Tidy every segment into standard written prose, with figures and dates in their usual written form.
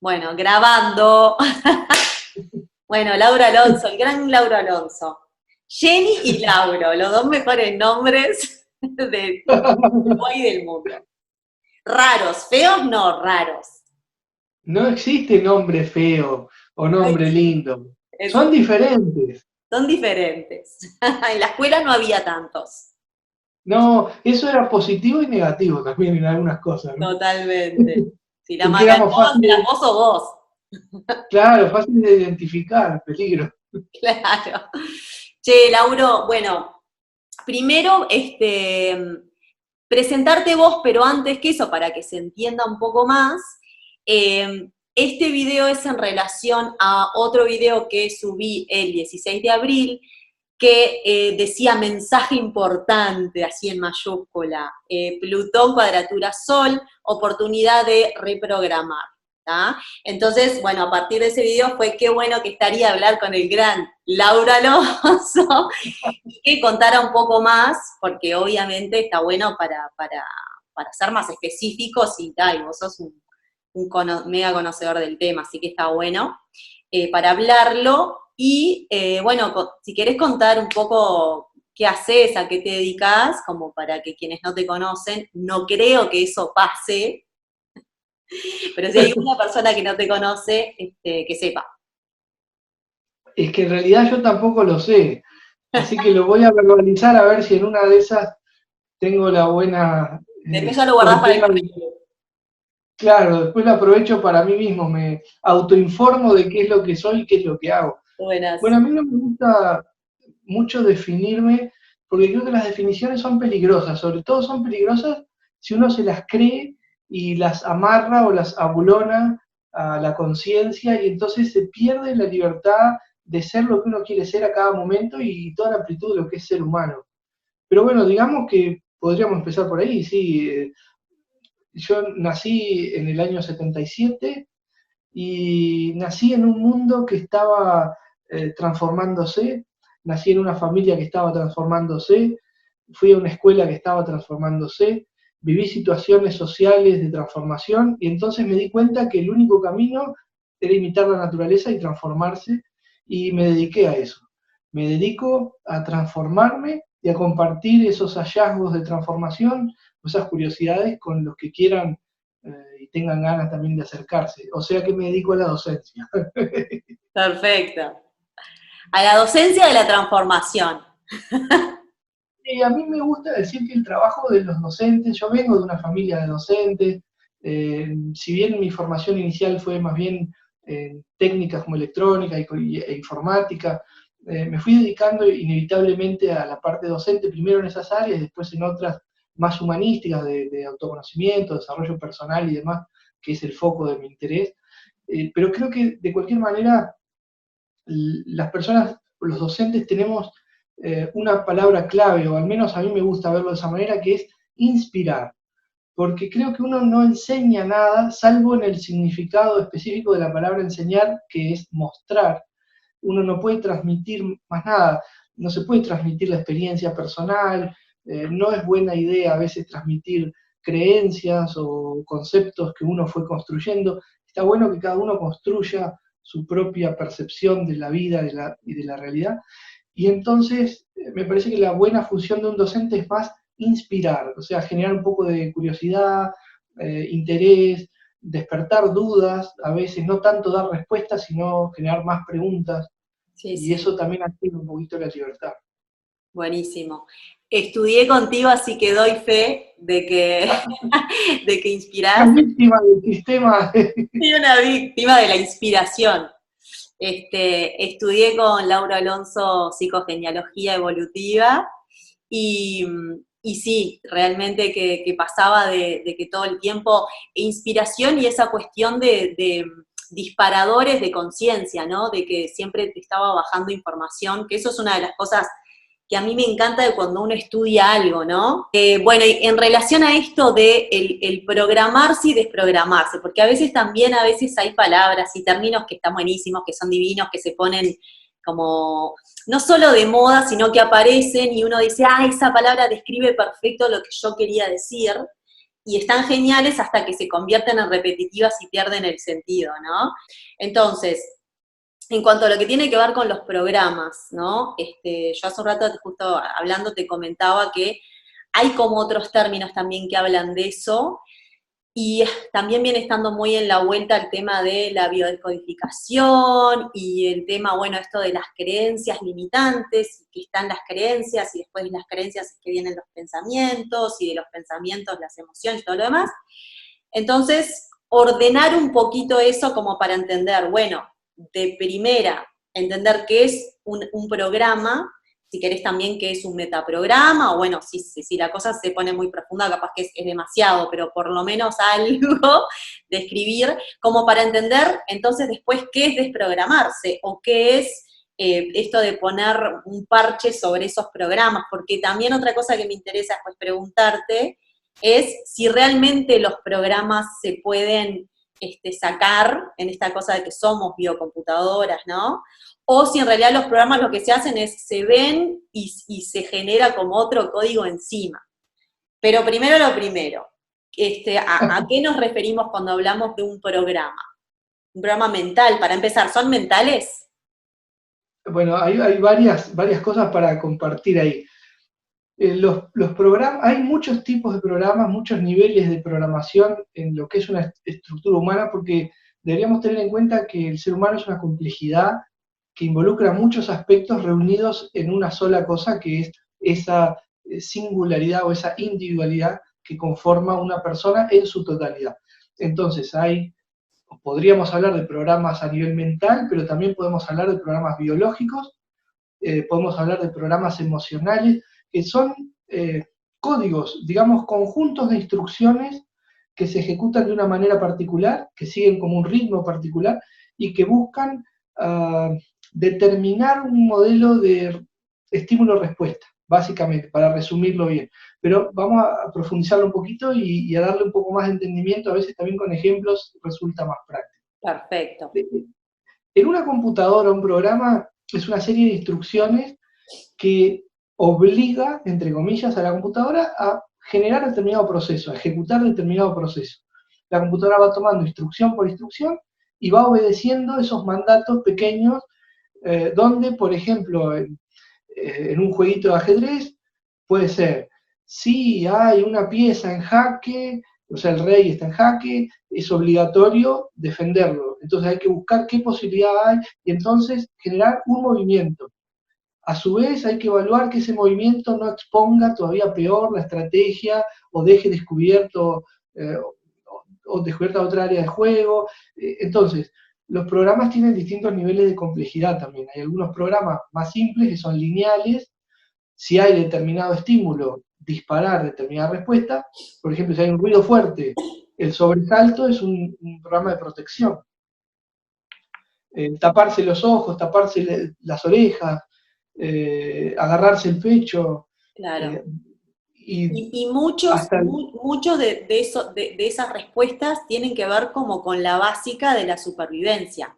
Bueno, grabando. Bueno, Laura Alonso, el gran Laura Alonso. Jenny y Lauro, los dos mejores nombres de hoy del mundo. Raros, feos no, raros. No existe nombre feo o No nombre existe. lindo. Eso, Son diferentes. son diferentes. En la escuela no había tantos. No, eso era positivo y negativo también en algunas cosas, ¿no? Totalmente. Si la Porque éramos macanón, fáciles, eras vos o vos. claro, fáciles de identificar, peligro. Claro. Che, Lauro, bueno, primero, presentarte vos, pero antes que eso, para que se entienda un poco más, este video es en relación a otro video que subí el 16 de abril, que decía mensaje importante, así en mayúscula, Plutón, cuadratura Sol, oportunidad de reprogramar. ¿tá? Entonces, bueno, a partir de ese video fue qué bueno que estaría hablar con el gran Laura Alonso y que contara un poco más, porque obviamente está bueno para ser más específicos y vos sos un mega conocedor del tema, así que está bueno para hablarlo. Y bueno, si querés contar un poco qué haces, a qué te dedicas, como para que quienes no te conocen, no creo que eso pase, pero si hay una persona que no te conoce, que sepa. Es que en realidad yo tampoco lo sé. Así que lo voy a verbalizar a ver si en una de esas tengo la buena Después ya lo guardás para el fortuna. currículum. Claro, después lo aprovecho para mí mismo, me autoinformo de qué es lo que soy y qué es lo que hago. Buenas. Bueno, a mí no me gusta mucho definirme, porque creo que las definiciones son peligrosas, sobre todo son peligrosas si uno se las cree y las amarra o las abulona a la conciencia y entonces se pierde la libertad de ser lo que uno quiere ser a cada momento y toda la amplitud de lo que es ser humano. Pero bueno, digamos que podríamos empezar por ahí, sí. Yo nací en el año 77 y nací en un mundo que estaba transformándose, nací en una familia que estaba transformándose, fui a una escuela que estaba transformándose, viví situaciones sociales de transformación y entonces me di cuenta que el único camino era imitar la naturaleza y transformarse y me dediqué a eso. Me dedico a transformarme y a compartir esos hallazgos de transformación, esas curiosidades con los que quieran y tengan ganas también de acercarse. O sea que me dedico a la docencia. Perfecto. A la docencia de la transformación. Y a mí me gusta decir que el trabajo de los docentes, yo vengo de una familia de docentes, si bien mi formación inicial fue más bien técnicas como electrónica e informática, me fui dedicando inevitablemente a la parte docente, primero en esas áreas, después en otras más humanísticas de autoconocimiento, desarrollo personal y demás, que es el foco de mi interés. Pero creo que de cualquier manera las personas, los docentes tenemos una palabra clave, o al menos a mí me gusta verlo de esa manera, que es inspirar. Porque creo que uno no enseña nada, salvo en el significado específico de la palabra enseñar, que es mostrar. Uno no puede transmitir más nada, no se puede transmitir la experiencia personal, no es buena idea a veces transmitir creencias o conceptos que uno fue construyendo. Está bueno que cada uno construya su propia percepción de la vida y de la realidad. Y entonces me parece que la buena función de un docente es más inspirar, o sea, generar un poco de curiosidad, interés, despertar dudas, a veces no tanto dar respuestas, sino generar más preguntas, Sí, y sí. eso también activa un poquito la libertad. Buenísimo. Estudié contigo, así que doy fe de que Una inspirás. víctima del sistema. Soy una víctima de la inspiración. Estudié con Laura Alonso psicogenealogía evolutiva y, y sí, realmente que pasaba de que todo el tiempo inspiración y esa cuestión de disparadores de conciencia, ¿no? De que siempre te estaba bajando información, que eso es una de las cosas que a mí me encanta de cuando uno estudia algo, ¿no? Bueno, y en relación a esto de el programarse y desprogramarse, porque a veces hay palabras y términos que están buenísimos, que son divinos, que se ponen como, no solo de moda, sino que aparecen y uno dice, ah, esa palabra describe perfecto lo que yo quería decir, y están geniales hasta que se convierten en repetitivas y pierden el sentido, ¿no? Entonces, en cuanto a lo que tiene que ver con los programas, ¿no? Yo hace un rato, justo hablando, te comentaba que hay como otros términos también que hablan de eso, y también viene estando muy en la vuelta el tema de la biodescodificación y el tema, bueno, esto de las creencias limitantes, que están las creencias y después de las creencias es que vienen los pensamientos y de los pensamientos las emociones y todo lo demás. Entonces, ordenar un poquito eso como para entender, bueno, de primera, entender qué es un programa, si querés también qué es un metaprograma, o bueno, si la cosa se pone muy profunda, capaz que es demasiado, pero por lo menos algo de escribir, como para entender entonces después qué es desprogramarse, o qué es esto de poner un parche sobre esos programas, porque también otra cosa que me interesa después preguntarte es si realmente los programas se pueden sacar en esta cosa de que somos biocomputadoras, ¿no? O si en realidad los programas lo que se hacen es se ven y se genera como otro código encima. Pero primero lo primero, ¿a qué nos referimos cuando hablamos de un programa? Un programa mental, para empezar, ¿son mentales? Bueno, hay varias cosas para compartir ahí. Los programas, hay muchos tipos de programas, muchos niveles de programación en lo que es una estructura humana, porque deberíamos tener en cuenta que el ser humano es una complejidad que involucra muchos aspectos reunidos en una sola cosa, que es esa singularidad o esa individualidad que conforma una persona en su totalidad. Entonces, podríamos hablar de programas a nivel mental, pero también podemos hablar de programas biológicos, podemos hablar de programas emocionales, que son códigos, digamos, conjuntos de instrucciones que se ejecutan de una manera particular, que siguen como un ritmo particular y que buscan determinar un modelo de estímulo-respuesta, básicamente, para resumirlo bien. Pero vamos a profundizarlo un poquito y a darle un poco más de entendimiento, a veces también con ejemplos resulta más práctico. Perfecto. En una computadora, un programa es una serie de instrucciones que obliga, entre comillas, a la computadora a generar determinado proceso, a ejecutar determinado proceso. La computadora va tomando instrucción por instrucción y va obedeciendo esos mandatos pequeños, donde, por ejemplo, en un jueguito de ajedrez, puede ser, si hay una pieza en jaque, o sea, el rey está en jaque, es obligatorio defenderlo. Entonces hay que buscar qué posibilidad hay y entonces generar un movimiento. A su vez hay que evaluar que ese movimiento no exponga todavía peor la estrategia o deje descubierto o descubierta otra área de juego. Entonces, los programas tienen distintos niveles de complejidad también. Hay algunos programas más simples que son lineales. Si hay determinado estímulo, disparar determinada respuesta. Por ejemplo, si hay un ruido fuerte, el sobresalto es un programa de protección. Taparse los ojos, taparse las orejas, agarrarse el pecho. Claro. Y Y muchos, hasta muchos de esas respuestas tienen que ver como con la básica de la supervivencia.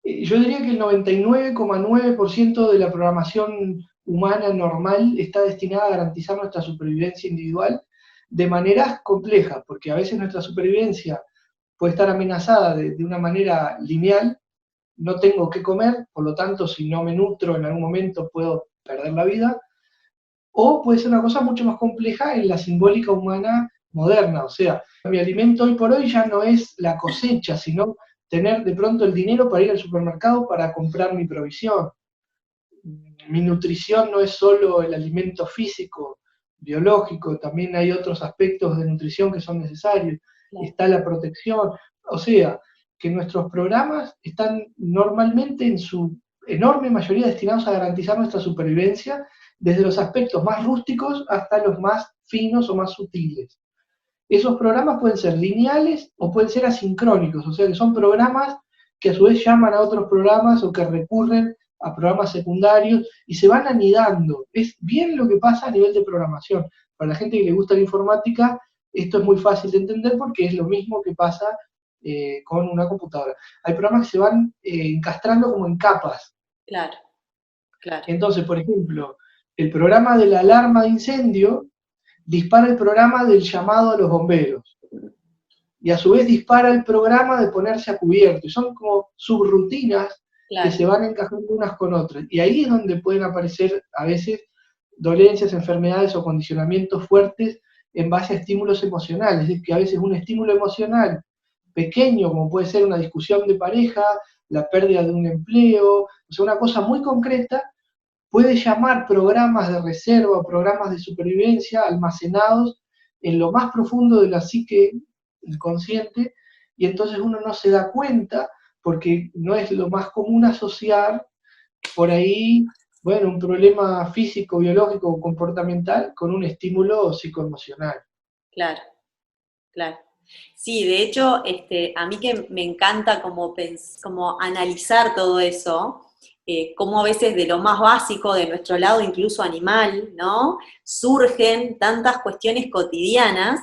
yo diría que el 99,9% de la programación humana normal está destinada a garantizar nuestra supervivencia individual de maneras complejas, porque a veces nuestra supervivencia puede estar amenazada de una manera lineal. No tengo qué comer, por lo tanto, si no me nutro en algún momento puedo perder la vida. O puede ser una cosa mucho más compleja en la simbólica humana moderna. O sea, mi alimento hoy por hoy ya no es la cosecha, sino tener de pronto el dinero para ir al supermercado para comprar mi provisión. Mi nutrición no es solo el alimento físico, biológico, también hay otros aspectos de nutrición que son necesarios. Claro. Está la protección. O sea, que nuestros programas están normalmente en su enorme mayoría destinados a garantizar nuestra supervivencia, desde los aspectos más rústicos hasta los más finos o más sutiles. Esos programas pueden ser lineales o pueden ser asincrónicos, o sea que son programas que a su vez llaman a otros programas o que recurren a programas secundarios y se van anidando. Es bien lo que pasa a nivel de programación. Para la gente que le gusta la informática, esto es muy fácil de entender porque es lo mismo que pasa con una computadora. Hay programas que se van encastrando como en capas. Claro, claro. Entonces, por ejemplo, el programa de la alarma de incendio dispara el programa del llamado a los bomberos. Y a su vez dispara el programa de ponerse a cubierto. Y son como subrutinas que se van encajando unas con otras. Y ahí es donde pueden aparecer a veces dolencias, enfermedades o condicionamientos fuertes en base a estímulos emocionales. Es decir, que a veces un estímulo emocional pequeño, como puede ser una discusión de pareja, la pérdida de un empleo, o sea, una cosa muy concreta, puede llamar programas de reserva o programas de supervivencia almacenados en lo más profundo de la psique inconsciente, y entonces uno no se da cuenta porque no es lo más común asociar por ahí, bueno, un problema físico, biológico o comportamental con un estímulo psicoemocional. Claro, claro. Sí, de hecho, a mí que me encanta como analizar todo eso, cómo a veces de lo más básico de nuestro lado, incluso animal, ¿no? Surgen tantas cuestiones cotidianas,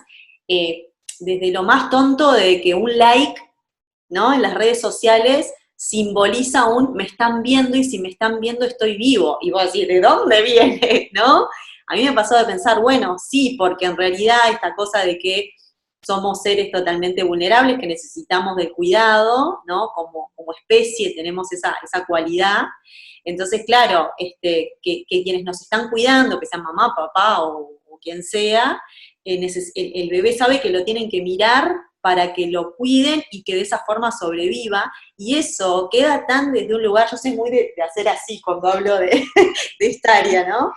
desde lo más tonto de que un like, ¿no? En las redes sociales simboliza un me están viendo y si me están viendo estoy vivo. Y vos decís, ¿de dónde viene? ¿No? A mí me pasó de pensar, bueno, sí, porque en realidad esta cosa de que somos seres totalmente vulnerables, que necesitamos de cuidado, ¿no? Como especie tenemos esa cualidad. Entonces, claro, que quienes nos están cuidando, que sean mamá, papá o quien sea, el bebé sabe que lo tienen que mirar para que lo cuiden y que de esa forma sobreviva, y eso queda tan desde un lugar, yo soy muy de hacer así cuando hablo de esta área, ¿no?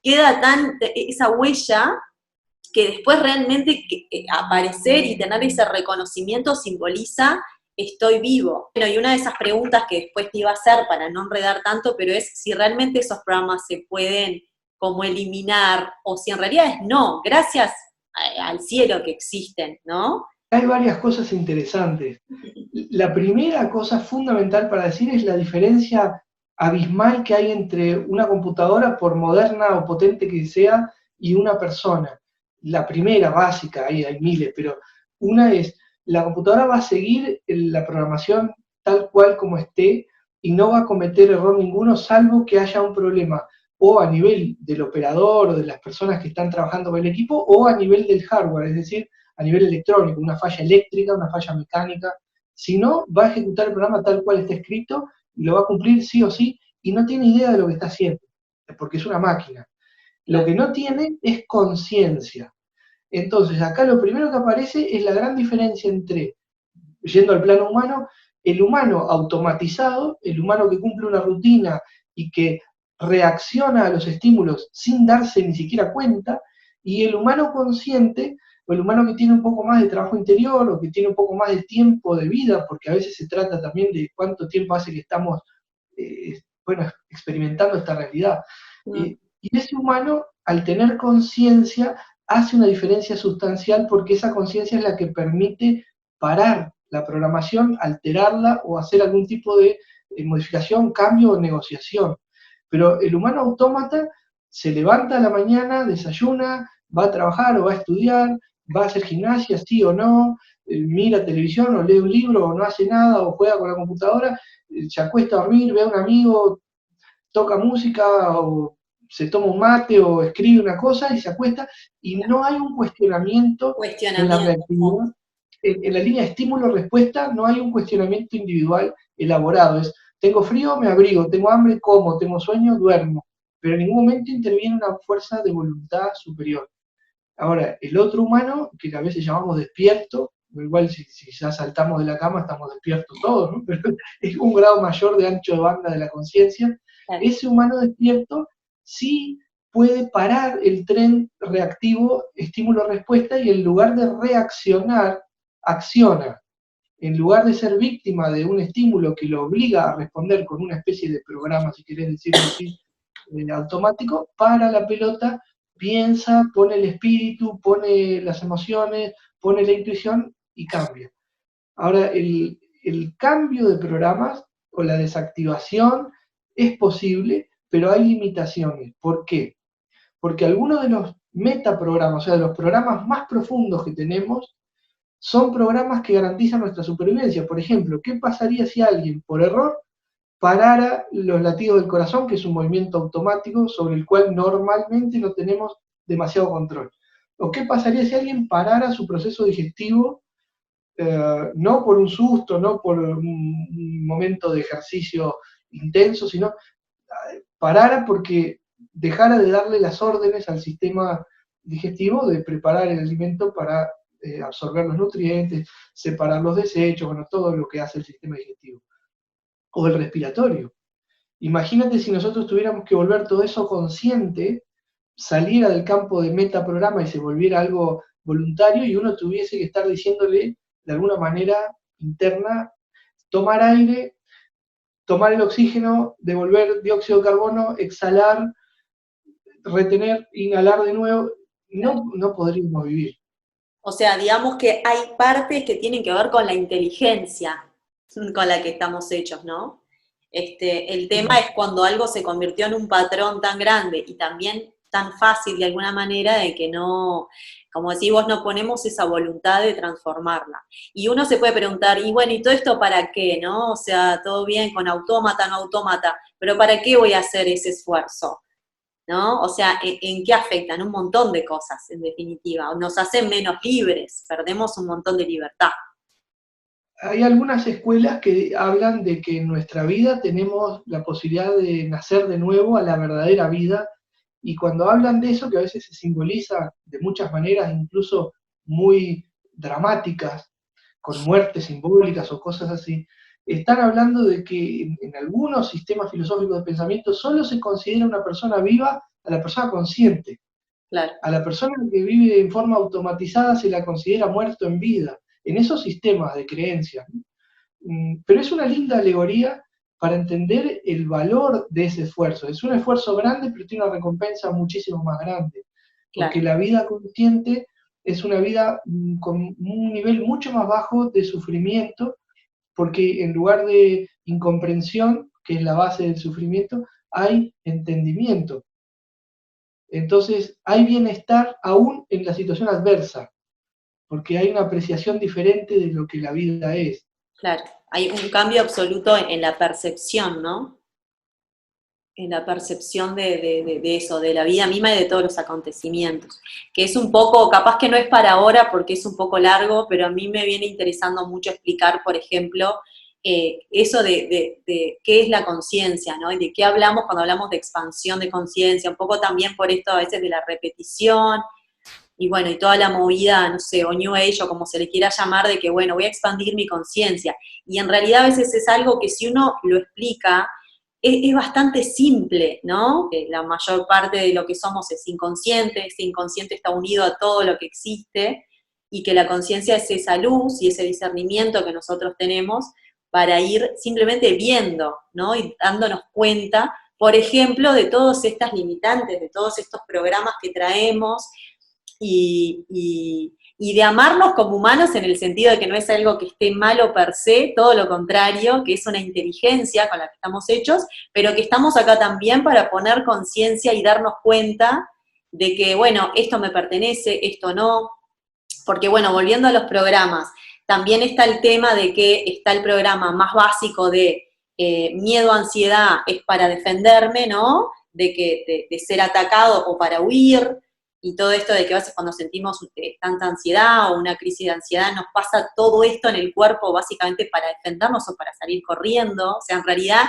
Queda tan esa huella que después realmente aparecer y tener ese reconocimiento simboliza estoy vivo. Bueno, y una de esas preguntas que después te iba a hacer para no enredar tanto, pero es si realmente esos programas se pueden como eliminar, o si en realidad es no, gracias al cielo que existen, ¿no? Hay varias cosas interesantes. La primera cosa fundamental para decir es la diferencia abismal que hay entre una computadora, por moderna o potente que sea, y una persona. La primera, básica, hay miles, pero una es, la computadora va a seguir la programación tal cual como esté y no va a cometer error ninguno, salvo que haya un problema o a nivel del operador o de las personas que están trabajando con el equipo, o a nivel del hardware, es decir, a nivel electrónico, una falla eléctrica, una falla mecánica. Si no, va a ejecutar el programa tal cual está escrito y lo va a cumplir sí o sí, y no tiene idea de lo que está haciendo, porque es una máquina. Lo que no tiene es conciencia. Entonces, acá lo primero que aparece es la gran diferencia entre, yendo al plano humano, el humano automatizado, el humano que cumple una rutina y que reacciona a los estímulos sin darse ni siquiera cuenta, y el humano consciente, o el humano que tiene un poco más de trabajo interior, o que tiene un poco más de tiempo de vida, porque a veces se trata también de cuánto tiempo hace que estamos bueno, experimentando esta realidad. Y ese humano, al tener conciencia, hace una diferencia sustancial, porque esa conciencia es la que permite parar la programación, alterarla o hacer algún tipo de modificación, cambio o negociación. Pero el humano autómata se levanta a la mañana, desayuna, va a trabajar o va a estudiar, va a hacer gimnasia, sí o no, mira televisión o lee un libro o no hace nada o juega con la computadora, se acuesta a dormir, ve a un amigo, toca música o se toma un mate o escribe una cosa y se acuesta, y no hay un cuestionamiento en la reactividad. En la línea de estímulo-respuesta no hay un cuestionamiento individual elaborado. Es, tengo frío, me abrigo, tengo hambre, como, tengo sueño, duermo. Pero en ningún momento interviene una fuerza de voluntad superior. Ahora, el otro humano, que a veces llamamos despierto, igual si ya saltamos de la cama estamos despiertos todos, ¿no? Pero es un grado mayor de ancho de banda de la conciencia. Claro. Ese humano despierto sí puede parar el tren reactivo estímulo-respuesta y en lugar de reaccionar, acciona. En lugar de ser víctima de un estímulo que lo obliga a responder con una especie de programa, si querés decirlo así, automático, para la pelota, piensa, pone el espíritu, pone las emociones, pone la intuición y cambia. Ahora, el cambio de programas o la desactivación es posible, pero hay limitaciones. ¿Por qué? Porque algunos de los metaprogramas, o sea, de los programas más profundos que tenemos, son programas que garantizan nuestra supervivencia. Por ejemplo, ¿qué pasaría si alguien, por error, parara los latidos del corazón, que es un movimiento automático sobre el cual normalmente no tenemos demasiado control? ¿O qué pasaría si alguien parara su proceso digestivo, no por un susto, no por un momento de ejercicio intenso, sino parara porque dejara de darle las órdenes al sistema digestivo de preparar el alimento para absorber los nutrientes, separar los desechos, bueno, todo lo que hace el sistema digestivo. O el respiratorio. Imagínate si nosotros tuviéramos que volver todo eso consciente, saliera del campo de metaprograma y se volviera algo voluntario y uno tuviese que estar diciéndole de alguna manera interna, tomar aire, tomar el oxígeno, devolver dióxido de carbono, exhalar, retener, inhalar de nuevo, no podríamos vivir. O sea, digamos que hay partes que tienen que ver con la inteligencia con la que estamos hechos, ¿no? El tema es cuando algo se convirtió en un patrón tan grande y también tan fácil de alguna manera de que no, como decís vos, no ponemos esa voluntad de transformarla. Y uno se puede preguntar, y bueno, ¿y todo esto para qué, no? O sea, todo bien con autómata, no autómata, pero ¿para qué voy a hacer ese esfuerzo? ¿No? O sea, ¿en qué afectan? Un montón de cosas, en definitiva. Nos hacen menos libres, perdemos un montón de libertad. Hay algunas escuelas que hablan de que en nuestra vida tenemos la posibilidad de nacer de nuevo a la verdadera vida, y cuando hablan de eso, que a veces se simboliza de muchas maneras, incluso muy dramáticas, con muertes simbólicas o cosas así, están hablando de que en algunos sistemas filosóficos de pensamiento solo se considera una persona viva a la persona consciente. Claro. A la persona que vive en forma automatizada se la considera muerto en vida, en esos sistemas de creencias. Pero es una linda alegoría para entender el valor de ese esfuerzo. Es un esfuerzo grande, pero tiene una recompensa muchísimo más grande. Porque Claro. la vida consciente es una vida con un nivel mucho más bajo de sufrimiento, porque en lugar de incomprensión, que es la base del sufrimiento, hay entendimiento. Entonces hay bienestar aún en la situación adversa, porque hay una apreciación diferente de lo que la vida es. Claro, hay un cambio absoluto en la percepción, ¿no? En la percepción de eso, de la vida misma y de todos los acontecimientos. Que es un poco, capaz que no es para ahora porque es un poco largo, pero a mí me viene interesando mucho explicar, por ejemplo, eso de qué es la conciencia, ¿no? Y de qué hablamos cuando hablamos de expansión de conciencia, un poco también por esto a veces de la repetición, y bueno, y toda la movida, no sé, o New Age, o como se le quiera llamar, de que, bueno, voy a expandir mi conciencia. Y en realidad a veces es algo que si uno lo explica, es bastante simple, ¿no? Que la mayor parte de lo que somos es inconsciente, ese inconsciente está unido a todo lo que existe, y que la conciencia es esa luz y ese discernimiento que nosotros tenemos para ir simplemente viendo, ¿no? Y dándonos cuenta, por ejemplo, de todas estas limitantes, de todos estos programas que traemos, y de amarnos como humanos en el sentido de que no es algo que esté malo per se, todo lo contrario, que es una inteligencia con la que estamos hechos, pero que estamos acá también para poner conciencia y darnos cuenta de que, bueno, esto me pertenece, esto no, porque bueno, volviendo a los programas, también está el tema de que está el programa más básico de miedo, ansiedad, es para defenderme, ¿no? De ser atacado o para huir, y todo esto de que a veces cuando sentimos tanta ansiedad o una crisis de ansiedad, nos pasa todo esto en el cuerpo básicamente para defendernos o para salir corriendo. O sea, en realidad,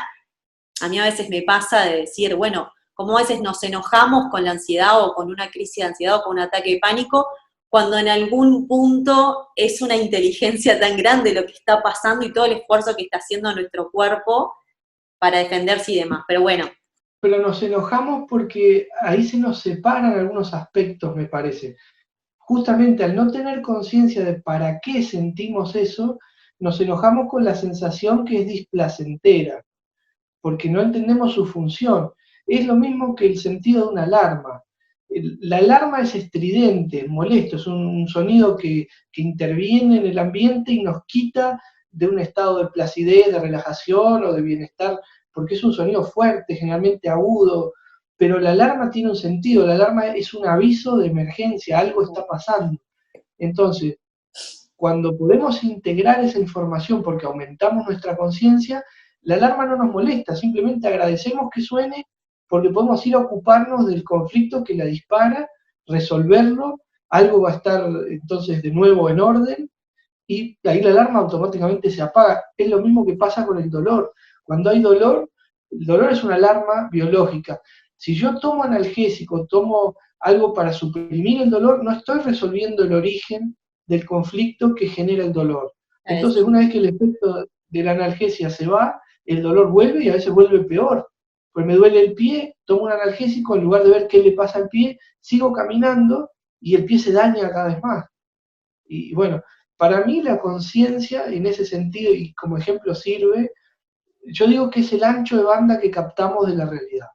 a mí a veces me pasa de decir, bueno, como a veces nos enojamos con la ansiedad o con una crisis de ansiedad o con un ataque de pánico, cuando en algún punto es una inteligencia tan grande lo que está pasando y todo el esfuerzo que está haciendo nuestro cuerpo para defenderse y demás. Pero bueno. Pero nos enojamos porque ahí se nos separan algunos aspectos, me parece. Justamente al no tener conciencia de para qué sentimos eso, nos enojamos con la sensación que es displacentera, porque no entendemos su función. Es lo mismo que el sentido de una alarma. La alarma es estridente, molesto, es un sonido que interviene en el ambiente y nos quita de un estado de placidez, de relajación o de bienestar, porque es un sonido fuerte, generalmente agudo, pero la alarma tiene un sentido, la alarma es un aviso de emergencia, algo está pasando. Entonces, cuando podemos integrar esa información porque aumentamos nuestra conciencia, la alarma no nos molesta, simplemente agradecemos que suene porque podemos ir a ocuparnos del conflicto que la dispara, resolverlo algo va a estar entonces de nuevo en orden, y ahí la alarma automáticamente se apaga. Es lo mismo que pasa con el dolor. Cuando hay dolor, el dolor es una alarma biológica. Si yo tomo analgésico, tomo algo para suprimir el dolor, no estoy resolviendo el origen del conflicto que genera el dolor. Entonces, una vez que el efecto de la analgesia se va, el dolor vuelve y a veces vuelve peor. Pues me duele el pie, tomo un analgésico, en lugar de ver qué le pasa al pie, sigo caminando y el pie se daña cada vez más. Y bueno, para mí la conciencia en ese sentido, y como ejemplo sirve, yo digo que es el ancho de banda que captamos de la realidad.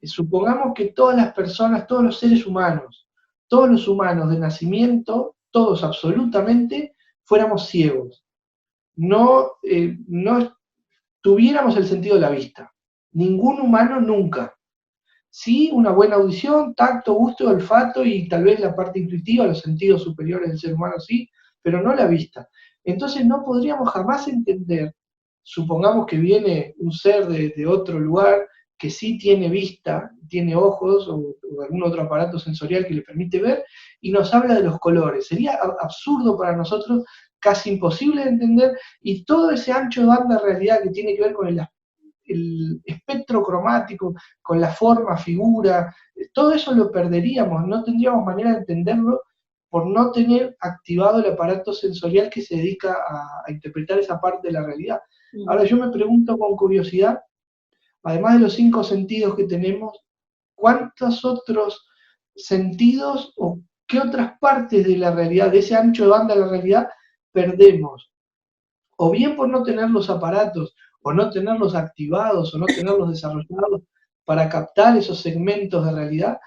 Supongamos que todas las personas, todos los seres humanos, todos los humanos de nacimiento, todos absolutamente, fuéramos ciegos. No tuviéramos el sentido de la vista. Ningún humano nunca. Sí, una buena audición, tacto, gusto, olfato y tal vez la parte intuitiva, los sentidos superiores del ser humano sí, pero no la vista. Entonces no podríamos jamás entender, supongamos que viene un ser de otro lugar que sí tiene vista, tiene ojos o algún otro aparato sensorial que le permite ver y nos habla de los colores. Sería absurdo para nosotros, casi imposible de entender, y todo ese ancho de banda de realidad que tiene que ver con el espectro cromático, con la forma, figura, todo eso lo perderíamos, no tendríamos manera de entenderlo por no tener activado el aparato sensorial que se dedica a interpretar esa parte de la realidad. Ahora yo me pregunto con curiosidad, además de los 5 sentidos que tenemos, ¿cuántos otros sentidos o qué otras partes de la realidad, de ese ancho de banda de la realidad, perdemos? O bien por no tener los aparatos, o no tenerlos activados, o no tenerlos desarrollados para captar esos segmentos de realidad,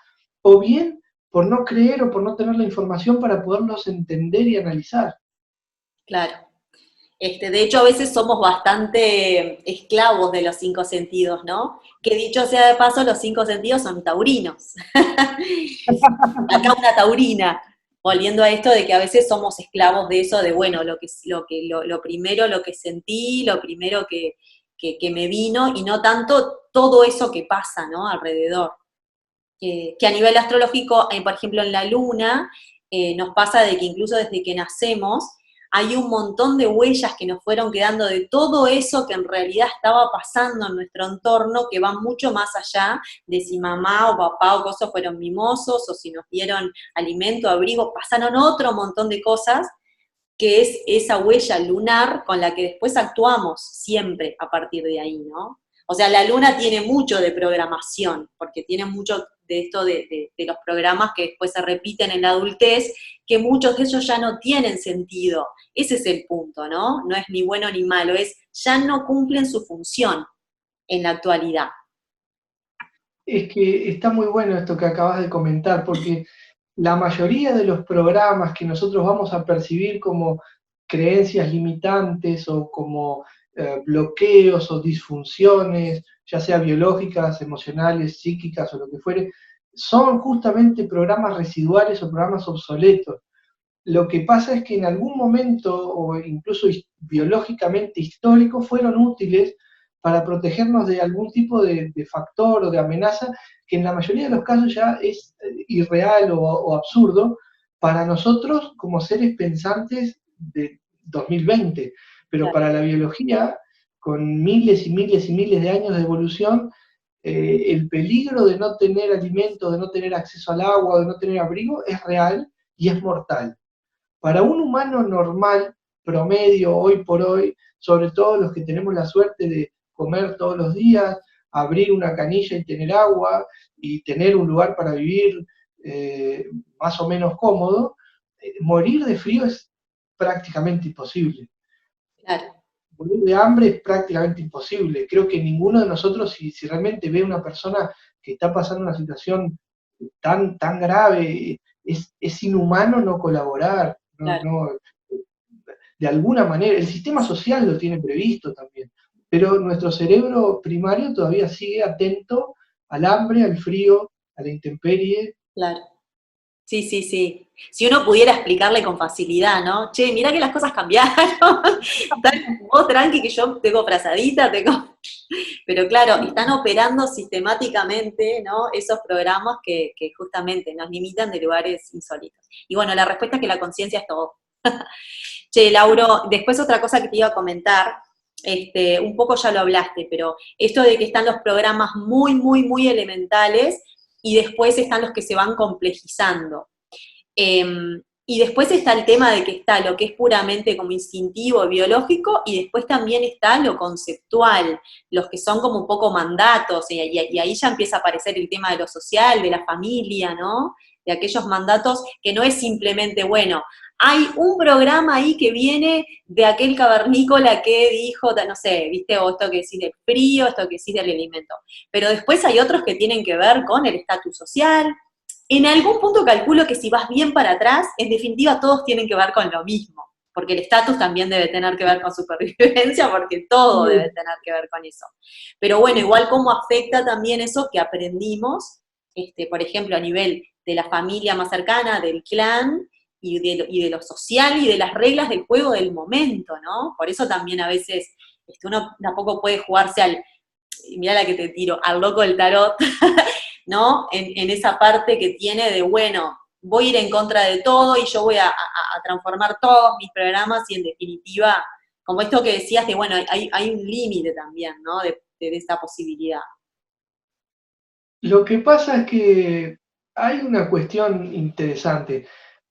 o bien por no creer o por no tener la información para poderlos entender y analizar. Claro. De hecho, a veces somos bastante esclavos de los 5 sentidos, ¿no? Que dicho sea de paso, los 5 sentidos son taurinos. Acá una taurina, volviendo a esto de que a veces somos esclavos de eso, de bueno, lo primero lo que sentí, lo primero que me vino, y no tanto todo eso que pasa, ¿no? Alrededor. Que a nivel astrológico, por ejemplo, en la luna, nos pasa de que incluso desde que nacemos, hay un montón de huellas que nos fueron quedando de todo eso que en realidad estaba pasando en nuestro entorno, que van mucho más allá de si mamá o papá o cosas fueron mimosos, o si nos dieron alimento, abrigo, pasaron otro montón de cosas, que es esa huella lunar con la que después actuamos siempre a partir de ahí, ¿no? O sea, la luna tiene mucho de programación, porque tiene mucho de esto de los programas que después se repiten en la adultez, que muchos de ellos ya no tienen sentido. Ese es el punto, ¿no? No es ni bueno ni malo, es ya no cumplen su función en la actualidad. Es que está muy bueno esto que acabas de comentar, porque la mayoría de los programas que nosotros vamos a percibir como creencias limitantes o como bloqueos o disfunciones, ya sea biológicas, emocionales, psíquicas o lo que fuere, son justamente programas residuales o programas obsoletos. Lo que pasa es que en algún momento, o incluso biológicamente histórico, fueron útiles para protegernos de algún tipo de factor o de amenaza que en la mayoría de los casos ya es irreal o absurdo para nosotros como seres pensantes de 2020. Pero para la biología, con miles y miles y miles de años de evolución, el peligro de no tener alimento, de no tener acceso al agua, de no tener abrigo, es real y es mortal. Para un humano normal, promedio, hoy por hoy, sobre todo los que tenemos la suerte de comer todos los días, abrir una canilla y tener agua, y tener un lugar para vivir más o menos cómodo, morir de frío es prácticamente imposible. Claro. Morir de hambre es prácticamente imposible. Creo que ninguno de nosotros, si realmente ve a una persona que está pasando una situación tan grave, es inhumano no colaborar. Claro. No, de alguna manera, el sistema social lo tiene previsto también, pero nuestro cerebro primario todavía sigue atento al hambre, al frío, a la intemperie. Claro. Sí, sí, sí. Si uno pudiera explicarle con facilidad, ¿no? Che, mirá que las cosas cambiaron. Vos tranqui que yo tengo frazadita, tengo... Pero claro, están operando sistemáticamente, ¿no? Esos programas que justamente nos limitan de lugares insólitos. Y bueno, la respuesta es que la conciencia es todo. Che, Lauro, después otra cosa que te iba a comentar, un poco ya lo hablaste, pero esto de que están los programas muy, muy, muy elementales y después están los que se van complejizando. Y después está el tema de que está lo que es puramente como instintivo, biológico, y después también está lo conceptual, los que son como un poco mandatos, y ahí ya empieza a aparecer el tema de lo social, de la familia, ¿no? De aquellos mandatos que no es simplemente, bueno, hay un programa ahí que viene de aquel cavernícola que dijo, no sé, viste, o esto que decís del frío, esto que decís del alimento. Pero después hay otros que tienen que ver con el estatus social. En algún punto calculo que si vas bien para atrás, en definitiva todos tienen que ver con lo mismo, porque el estatus también debe tener que ver con supervivencia, porque todo debe tener que ver con eso. Pero bueno, igual cómo afecta también eso que aprendimos, por ejemplo, a nivel de la familia más cercana, del clan, y de lo social y de las reglas del juego del momento, ¿no? Por eso también a veces uno tampoco puede jugarse mirá la que te tiro, al loco del tarot, ¿no? En esa parte que tiene de, bueno, voy a ir en contra de todo y yo voy a transformar todos mis programas y en definitiva, como esto que decías de, bueno, hay un límite también, ¿no? De esa posibilidad. Lo que pasa es que hay una cuestión interesante.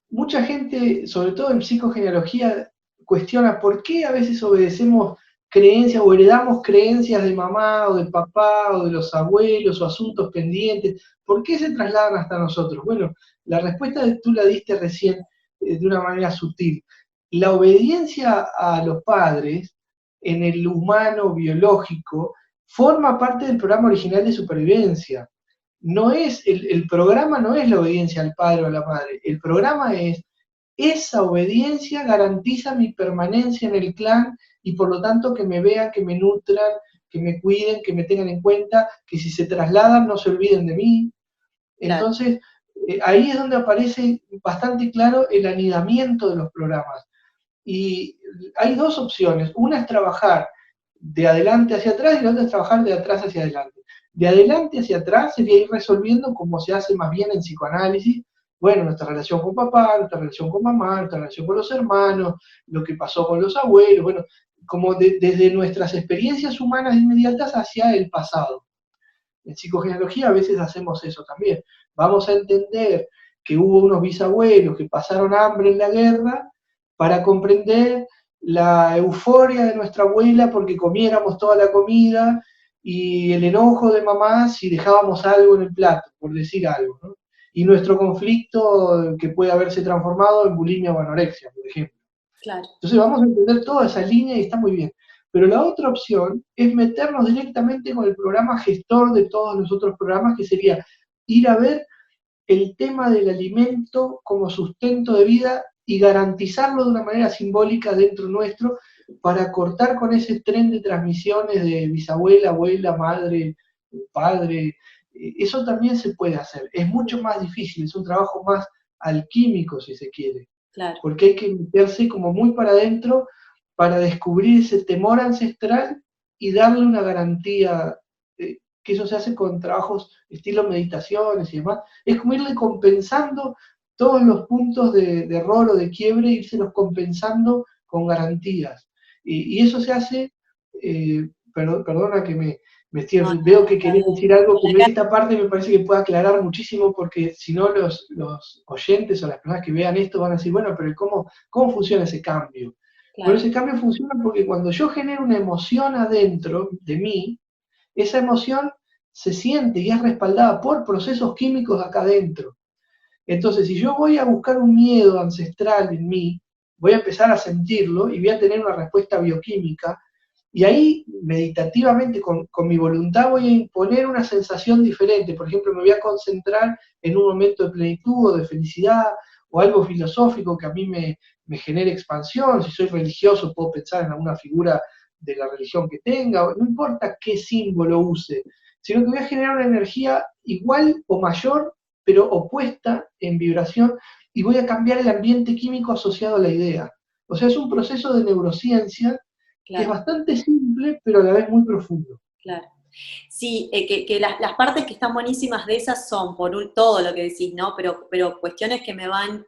Mucha gente, sobre todo en psicogenealogía, cuestiona por qué a veces obedecemos creencias o heredamos creencias de mamá o de papá o de los abuelos o asuntos pendientes. ¿Por qué se trasladan hasta nosotros? Bueno, la respuesta tú la diste recién de una manera sutil. La obediencia a los padres en el humano biológico forma parte del programa original de supervivencia. No es, el programa no es la obediencia al padre o a la madre, el programa es esa obediencia garantiza mi permanencia en el clan y por lo tanto que me vean, que me nutran, que me cuiden, que me tengan en cuenta, que si se trasladan no se olviden de mí. Claro. Entonces, ahí es donde aparece bastante claro el anidamiento de los programas. Y hay dos opciones. Una es trabajar de adelante hacia atrás y la otra es trabajar de atrás hacia adelante. De adelante hacia atrás sería ir resolviendo como se hace más bien en psicoanálisis, bueno, nuestra relación con papá, nuestra relación con mamá, nuestra relación con los hermanos, lo que pasó con los abuelos, bueno, como desde nuestras experiencias humanas inmediatas hacia el pasado. En psicogenealogía a veces hacemos eso también. Vamos a entender que hubo unos bisabuelos que pasaron hambre en la guerra para comprender la euforia de nuestra abuela porque comiéramos toda la comida y el enojo de mamá si dejábamos algo en el plato, por decir algo, ¿no? Y nuestro conflicto que puede haberse transformado en bulimia o anorexia, por ejemplo. Claro. Entonces vamos a entender toda esa línea y está muy bien. Pero la otra opción es meternos directamente con el programa gestor de todos los otros programas, que sería ir a ver el tema del alimento como sustento de vida y garantizarlo de una manera simbólica dentro nuestro para cortar con ese tren de transmisiones de bisabuela, abuela, madre, padre. Eso también se puede hacer. Es mucho más difícil, es un trabajo más alquímico, si se quiere. Claro. Porque hay que meterse como muy para adentro para descubrir ese temor ancestral y darle una garantía, que eso se hace con trabajos estilo meditaciones y demás, es como irle compensando todos los puntos de error o de quiebre, irselos compensando con garantías. Y eso se hace, perdona que veo que querés decir algo, pero esta parte me parece que puede aclarar muchísimo, porque si no los oyentes o las personas que vean esto van a decir, bueno, pero ¿cómo funciona ese cambio? Claro. Bueno, ese cambio funciona porque cuando yo genero una emoción adentro de mí, esa emoción se siente y es respaldada por procesos químicos acá adentro. Entonces, si yo voy a buscar un miedo ancestral en mí, voy a empezar a sentirlo y voy a tener una respuesta bioquímica, y ahí, meditativamente, con mi voluntad, voy a imponer una sensación diferente. Por ejemplo, me voy a concentrar en un momento de plenitud o de felicidad, o algo filosófico que a mí me genere expansión. Si soy religioso, puedo pensar en alguna figura de la religión que tenga, no importa qué símbolo use, sino que voy a generar una energía igual o mayor, pero opuesta en vibración, y voy a cambiar el ambiente químico asociado a la idea. O sea, es un proceso de neurociencia, claro, que es bastante simple, pero a la vez muy profundo. Claro. Sí, que las partes que están buenísimas de esas son, todo lo que decís, ¿no? Pero cuestiones que me van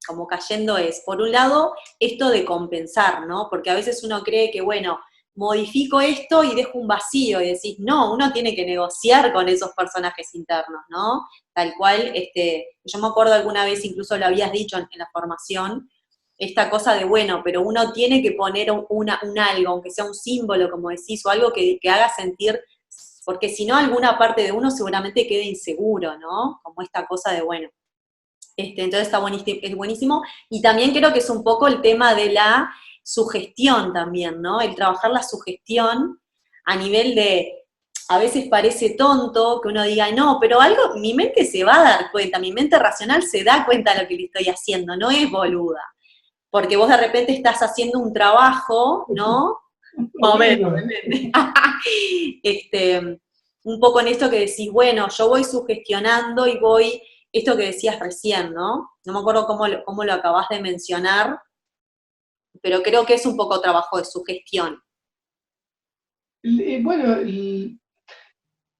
como cayendo es, por un lado, esto de compensar, ¿no? Porque a veces uno cree que, bueno, modifico esto y dejo un vacío, y decís, no, uno tiene que negociar con esos personajes internos, ¿no? Tal cual, yo me acuerdo alguna vez, incluso lo habías dicho en la formación, esta cosa de, bueno, pero uno tiene que poner un algo, aunque sea un símbolo, como decís, o algo que haga sentir, porque si no, alguna parte de uno seguramente quede inseguro, ¿no? Como esta cosa de, bueno, entonces está buenísimo, es buenísimo. Y también creo que es un poco el tema de la sugestión también, ¿no? El trabajar la sugestión a nivel de, a veces parece tonto que uno diga, no, pero algo, mi mente se va a dar cuenta, mi mente racional se da cuenta de lo que le estoy haciendo, no es boluda. Porque vos de repente estás haciendo un trabajo, ¿no? O Momento, menos. un poco en esto que decís, bueno, yo voy sugestionando y voy, esto que decías recién, ¿no? No me acuerdo cómo lo acabás de mencionar, pero creo que es un poco trabajo de sugestión. Bueno,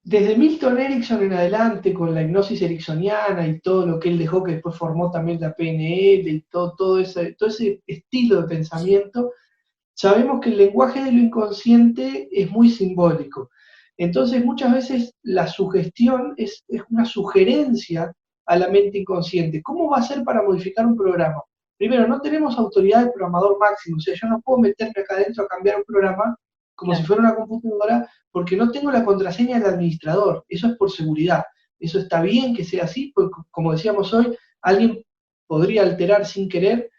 desde Milton Erickson en adelante, con la hipnosis ericksoniana y todo lo que él dejó, que después formó también la PNL y todo ese estilo de pensamiento, sabemos que el lenguaje de lo inconsciente es muy simbólico. Entonces, muchas veces la sugestión es una sugerencia a la mente inconsciente. ¿Cómo va a ser para modificar un programa? Primero, no tenemos autoridad de programador máximo, o sea, yo no puedo meterme acá adentro a cambiar un programa como si Claro, fuera una computadora porque no tengo la contraseña del administrador. Eso es por seguridad. Eso está bien que sea así, porque como decíamos hoy, alguien podría alterar sin querer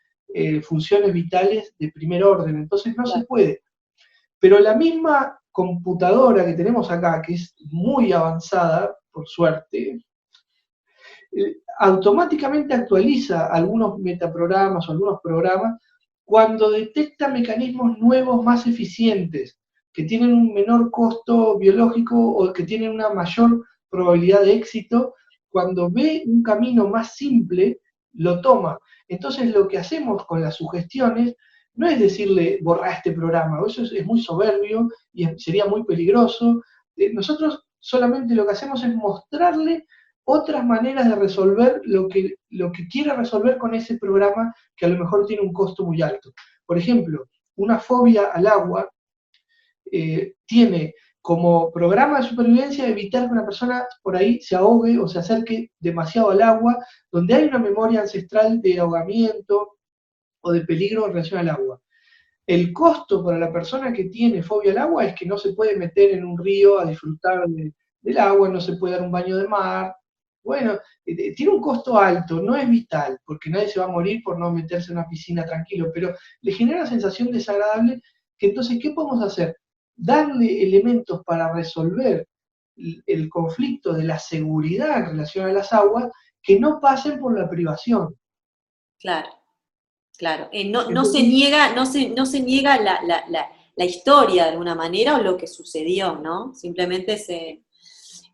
funciones vitales de primer orden. Entonces no se claro, puede. Pero la misma computadora que tenemos acá, que es muy avanzada, por suerte, automáticamente actualiza algunos metaprogramas o algunos programas cuando detecta mecanismos nuevos más eficientes, que tienen un menor costo biológico o que tienen una mayor probabilidad de éxito, cuando ve un camino más simple, lo toma. Entonces lo que hacemos con las sugestiones no es decirle borra este programa, eso es muy soberbio y sería muy peligroso. Nosotros solamente lo que hacemos es mostrarle otras maneras de resolver lo que quiere resolver con ese programa que a lo mejor tiene un costo muy alto. Por ejemplo, una fobia al agua tiene como programa de supervivencia evitar que una persona por ahí se ahogue o se acerque demasiado al agua, donde hay una memoria ancestral de ahogamiento o de peligro en relación al agua. El costo para la persona que tiene fobia al agua es que no se puede meter en un río a disfrutar del agua, no se puede dar un baño de mar. Bueno, tiene un costo alto, no es vital, porque nadie se va a morir por no meterse en una piscina tranquilo, pero le genera una sensación desagradable que entonces, ¿qué podemos hacer? Darle elementos para resolver el conflicto de la seguridad en relación a las aguas que no pasen por la privación. claro, claro. No se Entonces, niega, no se niega la historia de alguna manera o lo que sucedió, ¿no? Simplemente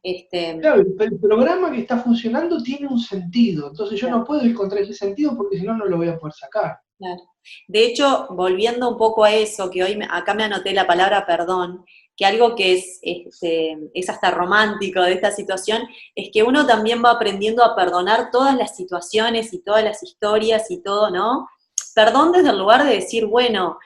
este, claro, el programa que está funcionando tiene un sentido, entonces yo claro. no puedo ir contra ese sentido porque si no, no lo voy a poder sacar. Claro. De hecho, volviendo un poco a eso, que hoy acá me anoté la palabra perdón, que algo que es hasta romántico de esta situación, es que uno también va aprendiendo a perdonar todas las situaciones y todas las historias y todo, ¿no? Perdón desde el lugar de decir, bueno,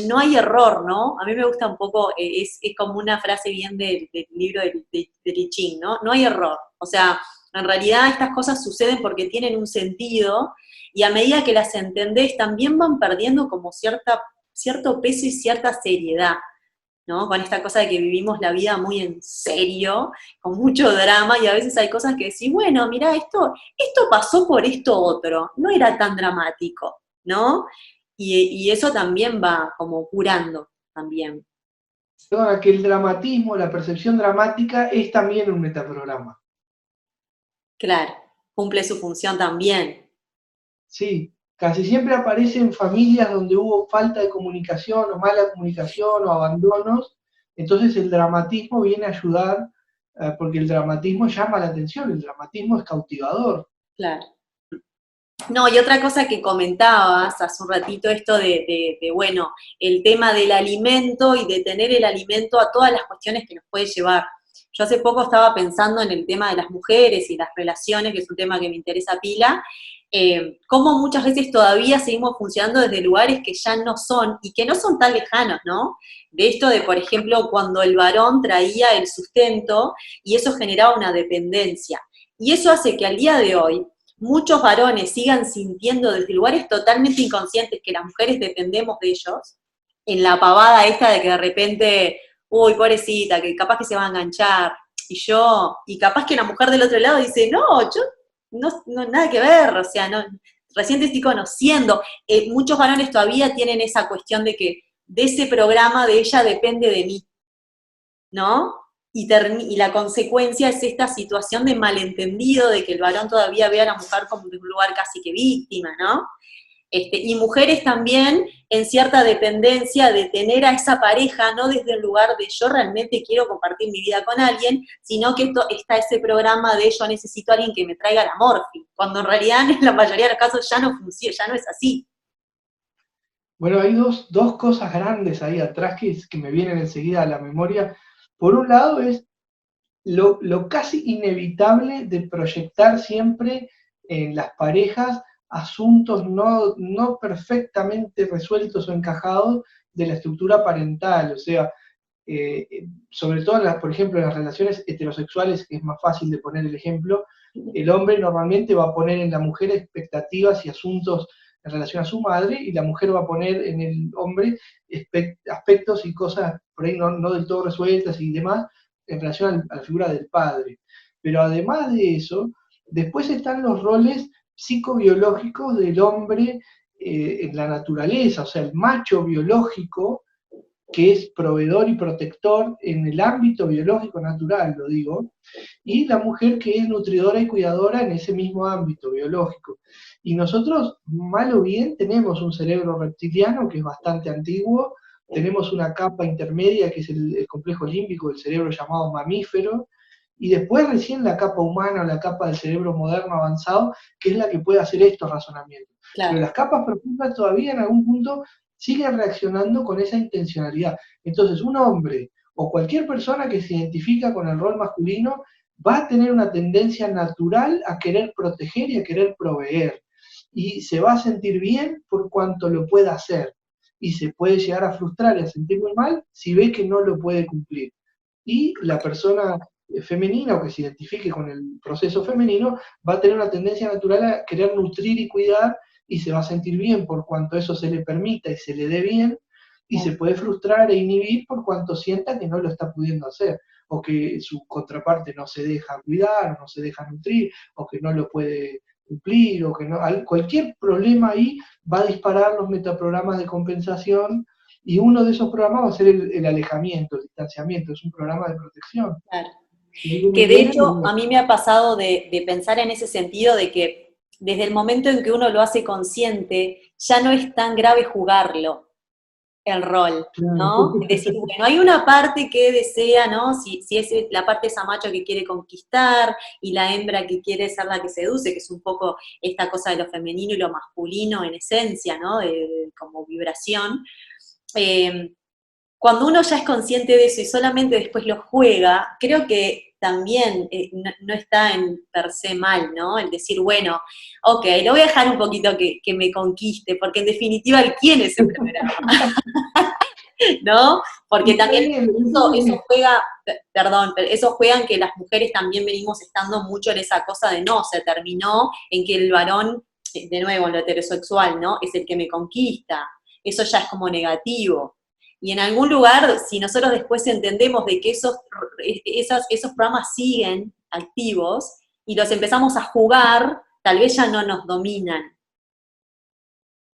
no hay error, ¿no? A mí me gusta un poco, es como una frase bien del libro de I Ching, ¿no? No hay error. O sea, en realidad estas cosas suceden porque tienen un sentido y a medida que las entendés también van perdiendo como cierto peso y cierta seriedad, ¿no? Con esta cosa de que vivimos la vida muy en serio, con mucho drama, y a veces hay cosas que decís, bueno, mira, esto pasó por esto otro, no era tan dramático, ¿no? Y eso también va como curando también. Ahora que el dramatismo, la percepción dramática es también un metaprograma. Claro, cumple su función también. Sí, casi siempre aparece en familias donde hubo falta de comunicación o mala comunicación o abandonos, entonces el dramatismo viene a ayudar porque el dramatismo llama la atención, el dramatismo es cautivador. Claro. No, y otra cosa que comentabas hace un ratito, esto bueno, el tema del alimento y de tener el alimento a todas las cuestiones que nos puede llevar. Yo hace poco estaba pensando en el tema de las mujeres y las relaciones, que es un tema que me interesa pila, cómo muchas veces todavía seguimos funcionando desde lugares que ya no son y que no son tan lejanos, ¿no? De esto de, por ejemplo, cuando el varón traía el sustento y eso generaba una dependencia. Y eso hace que al día de hoy muchos varones sigan sintiendo desde lugares totalmente inconscientes que las mujeres dependemos de ellos, en la pavada esta de que de repente, uy, pobrecita, que capaz que se va a enganchar, y capaz que la mujer del otro lado dice, no, yo no nada que ver, o sea, no, recién te estoy conociendo. Muchos varones todavía tienen esa cuestión de que de ese programa de ella depende de mí, ¿no? Y la consecuencia es esta situación de malentendido, de que el varón todavía ve a la mujer como de un lugar casi que víctima, ¿no? Y mujeres también en cierta dependencia de tener a esa pareja, no desde el lugar de yo realmente quiero compartir mi vida con alguien, sino que está ese programa de yo necesito a alguien que me traiga la morfi, cuando en realidad en la mayoría de los casos ya no funciona, ya no es así. Bueno, hay dos cosas grandes ahí atrás que me vienen enseguida a la memoria. Por un lado es lo casi inevitable de proyectar siempre en las parejas asuntos no perfectamente resueltos o encajados de la estructura parental. O sea, sobre todo, por ejemplo, en las relaciones heterosexuales, que es más fácil de poner el ejemplo, el hombre normalmente va a poner en la mujer expectativas y asuntos en relación a su madre, y la mujer va a poner en el hombre aspectos y cosas por ahí no del todo resueltas y demás en relación a la figura del padre. Pero además de eso, después están los roles psicobiológicos del hombre en la naturaleza, o sea, el macho biológico que es proveedor y protector en el ámbito biológico natural, lo digo, y la mujer que es nutridora y cuidadora en ese mismo ámbito biológico. Y nosotros, mal o bien, tenemos un cerebro reptiliano que es bastante antiguo, tenemos una capa intermedia que es el complejo límbico del cerebro llamado mamífero, y después recién la capa humana o la capa del cerebro moderno avanzado, que es la que puede hacer estos razonamientos. Pero Claro. las capas profundas todavía en algún punto siguen reaccionando con esa intencionalidad. Entonces, un hombre o cualquier persona que se identifica con el rol masculino va a tener una tendencia natural a querer proteger y a querer proveer. Y se va a sentir bien por cuanto lo pueda hacer. Y se puede llegar a frustrar y a sentir muy mal si ve que no lo puede cumplir. Y la persona femenina o que se identifique con el proceso femenino va a tener una tendencia natural a querer nutrir y cuidar y se va a sentir bien por cuanto eso se le permita y se le dé bien, y se puede frustrar e inhibir por cuanto sienta que no lo está pudiendo hacer, o que su contraparte no se deja cuidar, o no se deja nutrir, o que no lo puede cumplir, o que no, cualquier problema ahí va a disparar los metaprogramas de compensación, y uno de esos programas va a ser el alejamiento, el distanciamiento, es un programa de protección. Claro. Si algo me Que de viene, me hecho viene. a mí me ha pasado de pensar en ese sentido de que desde el momento en que uno lo hace consciente, ya no es tan grave jugarlo, el rol, Claro. ¿no? Es decir, bueno, hay una parte que desea, ¿no? Si es la parte esa macho que quiere conquistar y la hembra que quiere ser la que seduce, que es un poco esta cosa de lo femenino y lo masculino en esencia, ¿no? Como vibración. Eh, Cuando uno ya es consciente de eso y solamente después lo juega, creo que también no está en per se mal, ¿no? El decir, bueno, ok, lo voy a dejar un poquito que me conquiste, porque en definitiva él quiere ese programa, ¿no? Porque Está también bien, eso juega, perdón, pero eso juega en que las mujeres también venimos estando mucho en esa cosa de no, se terminó en que el varón, de nuevo, en lo heterosexual, ¿no? Es el que me conquista. Eso ya es como negativo. Y en algún lugar, si nosotros después entendemos de que esos programas siguen activos y los empezamos a jugar, tal vez ya no nos dominan.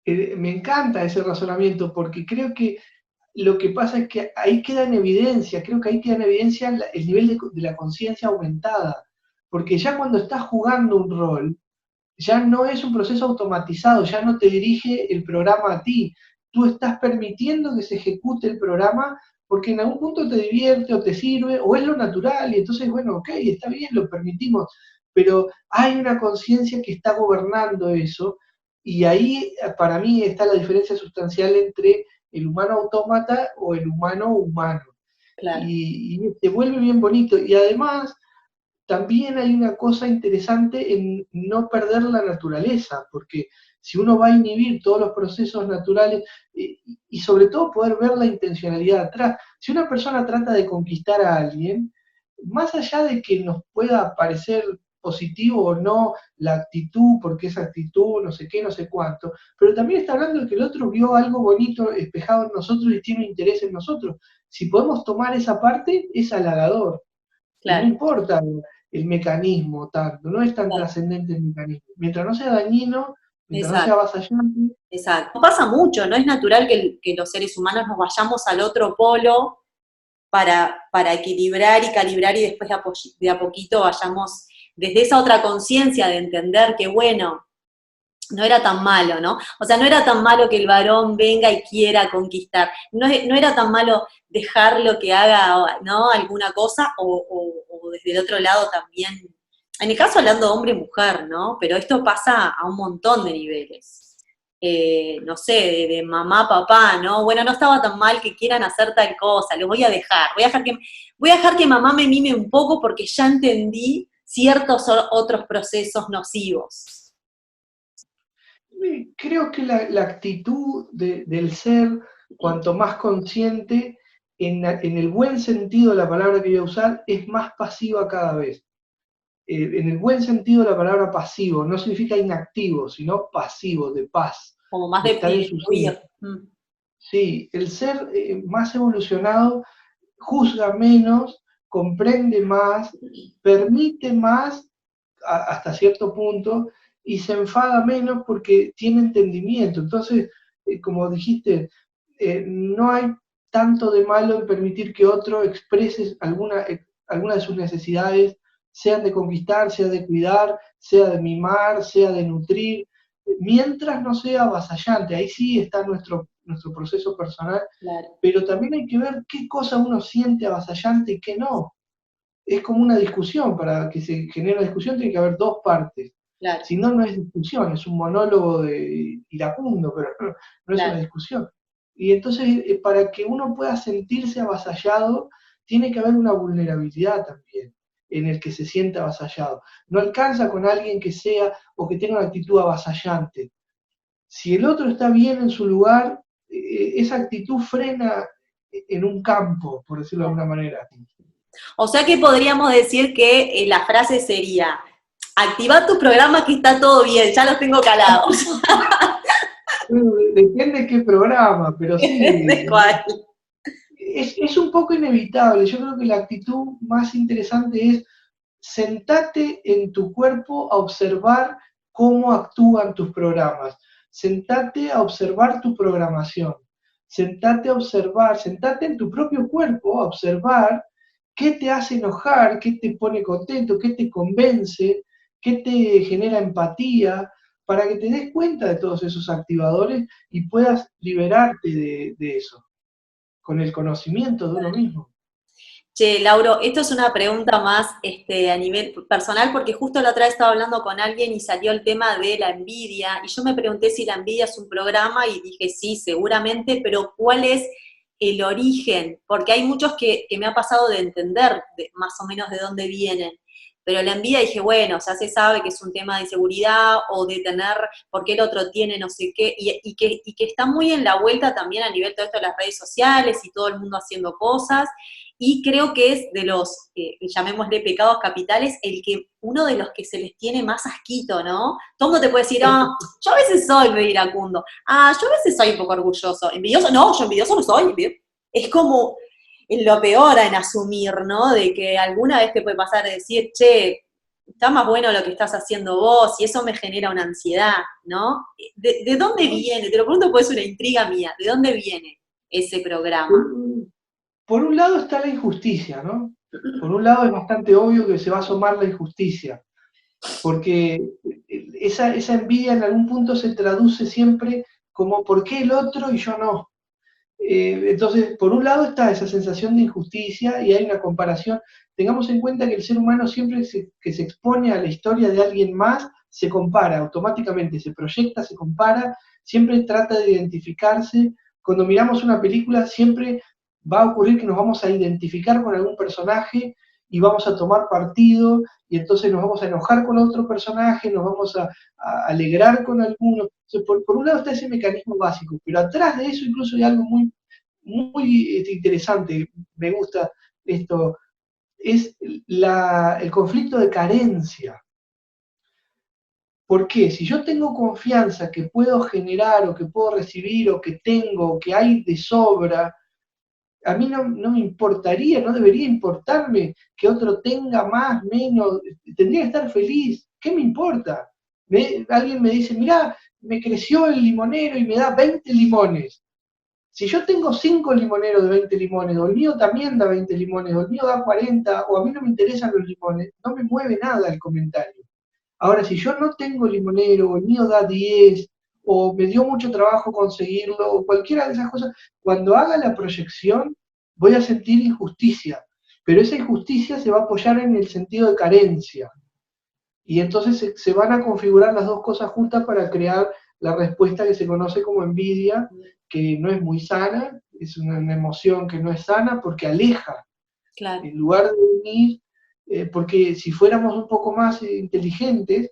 me encanta ese razonamiento porque creo que lo que pasa es que ahí queda en evidencia, creo que ahí queda en evidencia el nivel de la conciencia aumentada, porque ya cuando estás jugando un rol, ya no es un proceso automatizado, ya no te dirige el programa a ti, tú estás permitiendo que se ejecute el programa porque en algún punto te divierte o te sirve o es lo natural y entonces, bueno, ok, está bien, lo permitimos, pero hay una conciencia que está gobernando eso, y ahí para mí está la diferencia sustancial entre el humano autómata o el humano humano. Claro, Y se vuelve bien bonito. Y además, también hay una cosa interesante en no perder la naturaleza, porque si uno va a inhibir todos los procesos naturales y sobre todo poder ver la intencionalidad atrás, si una persona trata de conquistar a alguien, más allá de que nos pueda parecer positivo o no la actitud, porque esa actitud, no sé qué, no sé cuánto, pero también está hablando de que el otro vio algo bonito espejado en nosotros y tiene interés en nosotros. Si podemos tomar esa parte, es halagador. Y no claro, importa el mecanismo tanto, no es tan claro. trascendente el mecanismo. Mientras no sea dañino, mientras no sea Exacto. avasallante, Exacto. Pasa mucho, no es natural que los seres humanos nos vayamos al otro polo para equilibrar y calibrar y después de a poquito vayamos desde esa otra conciencia de entender que, bueno, no era tan malo, ¿no? O sea, no era tan malo que el varón venga y quiera conquistar, no era tan malo dejarlo que haga, ¿no? Alguna cosa, o desde el otro lado también, en el caso hablando hombre-mujer, ¿no? Pero esto pasa a un montón de niveles. No sé, de mamá, papá, ¿no? Bueno, no estaba tan mal que quieran hacer tal cosa, lo voy a dejar que mamá me mime un poco porque ya entendí ciertos otros procesos nocivos. creo que la actitud del ser, cuanto más consciente, en el buen sentido de la palabra que voy a usar, es más pasiva cada vez. En el buen sentido de la palabra pasivo, no significa inactivo, sino pasivo, de paz, Como más de estar en su de huir. centro. Sí, el ser más evolucionado juzga menos, comprende más, permite más hasta cierto punto y se enfada menos porque tiene entendimiento. Entonces, como dijiste, no hay tanto de malo en permitir que otro exprese alguna de sus necesidades, sean de conquistar, sea de cuidar, sea de mimar, sea de nutrir, mientras no sea avasallante. Ahí sí está nuestro proceso personal, Claro, pero también hay que ver qué cosa uno siente avasallante y qué no. Es como una discusión, para que se genere una discusión tiene que haber dos partes. claro, Si no, no es discusión, es un monólogo iracundo, pero no es una claro. discusión. Y entonces, para que uno pueda sentirse avasallado, tiene que haber una vulnerabilidad también en el que se sienta avasallado. No alcanza con alguien que sea o que tenga una actitud avasallante. Si el otro está bien en su lugar, esa actitud frena en un campo, por decirlo de alguna manera. O sea que podríamos decir que la frase sería, activa tu programa que está todo bien, ya los tengo calados. Depende de qué programa, pero ¿De sí, cuál? es un poco inevitable. Yo creo que la actitud más interesante es sentate en tu cuerpo a observar cómo actúan tus programas. Sentate a observar tu programación. Sentate a observar, sentate en tu propio cuerpo a observar qué te hace enojar, qué te pone contento, qué te convence, qué te genera empatía, para que te des cuenta de todos esos activadores y puedas liberarte de eso, con el conocimiento de uno mismo. Che, Lauro, esto es una pregunta más a nivel personal, porque justo la otra vez estaba hablando con alguien y salió el tema de la envidia, y yo me pregunté si la envidia es un programa, y dije sí, seguramente, pero ¿cuál es el origen? Porque hay muchos que me ha pasado de entender más o menos de dónde vienen, pero la envidia dije, bueno, ya se sabe que es un tema de inseguridad o de tener, porque el otro tiene no sé qué, y que está muy en la vuelta también a nivel todo esto de las redes sociales y todo el mundo haciendo cosas, y creo que es de los, llamémosle pecados capitales, el que uno de los que se les tiene más asquito, ¿no? Todo el mundo te puede decir, yo a veces soy medio iracundo, yo a veces soy un poco orgulloso, envidioso, no, yo envidioso no soy, es como lo peor en asumir, ¿no? De que alguna vez te puede pasar de decir, che, está más bueno lo que estás haciendo vos, y eso me genera una ansiedad, ¿no? ¿De dónde viene? Te lo pregunto, pues es una intriga mía, ¿de dónde viene ese programa? Por un lado está la injusticia, ¿no? Por un lado es bastante obvio que se va a asomar la injusticia, porque esa envidia en algún punto se traduce siempre como ¿por qué el otro y yo no? Entonces, por un lado está esa sensación de injusticia y hay una comparación. Tengamos en cuenta que el ser humano siempre que se expone a la historia de alguien más, se compara automáticamente, se proyecta, se compara, siempre trata de identificarse. Cuando miramos una película, siempre va a ocurrir que nos vamos a identificar con algún personaje y vamos a tomar partido, y entonces nos vamos a enojar con otro personaje, nos vamos a alegrar con alguno. Entonces, por un lado está ese mecanismo básico, pero atrás de eso incluso hay algo muy interesante, me gusta esto, es el conflicto de carencia. ¿Por qué? Si yo tengo confianza que puedo generar o que puedo recibir o que tengo, o que hay de sobra, a mí no me importaría, no debería importarme que otro tenga más, menos, tendría que estar feliz. ¿Qué me importa? Alguien me dice, mirá, me creció el limonero y me da 20 limones. Si yo tengo 5 limoneros de 20 limones, o el mío también da 20 limones, o el mío da 40, o a mí no me interesan los limones, no me mueve nada el comentario. Ahora, si yo no tengo limonero, o el mío da 10, o me dio mucho trabajo conseguirlo, o cualquiera de esas cosas, cuando haga la proyección voy a sentir injusticia, pero esa injusticia se va a apoyar en el sentido de carencia. Y entonces se van a configurar las dos cosas juntas para crear la respuesta que se conoce como envidia, que no es muy sana, es una emoción que no es sana porque aleja, Claro. en lugar de unir, porque si fuéramos un poco más inteligentes,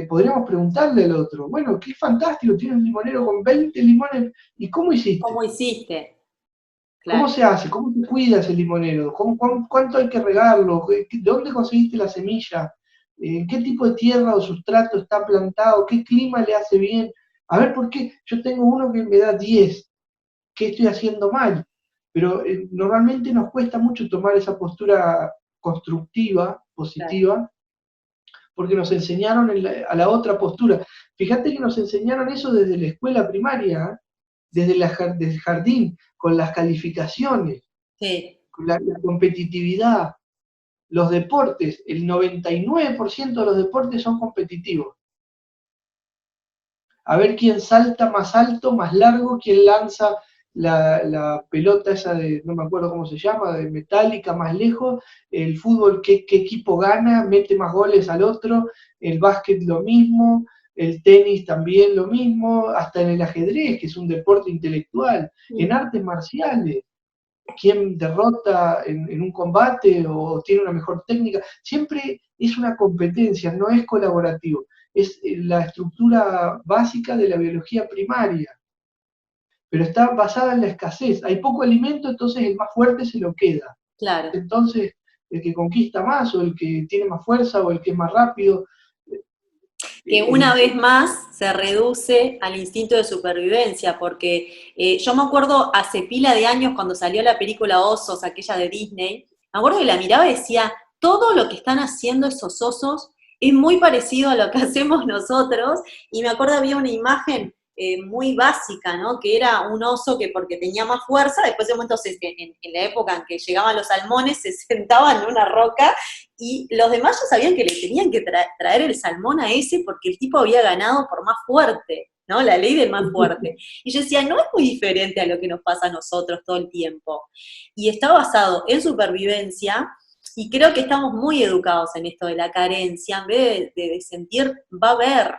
podríamos preguntarle al otro, bueno, qué fantástico, tiene un limonero con 20 limones, ¿y cómo hiciste? ¿Cómo hiciste? ¿Cómo Claro. se hace? ¿Cómo te cuidas el limonero? ¿Cuánto hay que regarlo? ¿De dónde conseguiste la semilla? ¿Qué tipo de tierra o sustrato está plantado? ¿Qué clima le hace bien? A ver, ¿por qué? Yo tengo uno que me da 10. ¿Qué estoy haciendo mal? Pero normalmente nos cuesta mucho tomar esa postura constructiva, Claro. positiva, porque nos enseñaron a la otra postura. Fíjate que nos enseñaron eso desde la escuela primaria, ¿eh? Desde desde el jardín, con las calificaciones, Sí. con la competitividad, los deportes, el 99% de los deportes son competitivos. A ver quién salta más alto, más largo, quién lanza la pelota esa de, no me acuerdo cómo se llama, de metálica más lejos, el fútbol, qué equipo gana, mete más goles al otro, el básquet lo mismo, el tenis también lo mismo, hasta en el ajedrez, que es un deporte intelectual, en artes marciales, quién derrota en un combate o tiene una mejor técnica, siempre es una competencia, no es colaborativo, es la estructura básica de la biología primaria, pero está basada en la escasez, hay poco alimento, entonces el más fuerte se lo queda, Claro. entonces el que conquista más o el que tiene más fuerza o el que es más rápido, Que una el, vez más se reduce al instinto de supervivencia, porque yo me acuerdo hace pila de años cuando salió la película Osos, aquella de Disney, me acuerdo que la miraba y decía, todo lo que están haciendo esos osos es muy parecido a lo que hacemos nosotros, y me acuerdo había una imagen muy básica, ¿no? Que era un oso que porque tenía más fuerza, después de un momento en la época en que llegaban los salmones, se sentaban en una roca y los demás ya sabían que le tenían que traer el salmón a ese porque el tipo había ganado por más fuerte, ¿no? La ley del más fuerte. Y yo decía, no es muy diferente a lo que nos pasa a nosotros todo el tiempo. Y está basado en supervivencia, y creo que estamos muy educados en esto de la carencia, en vez de sentir, va a ver.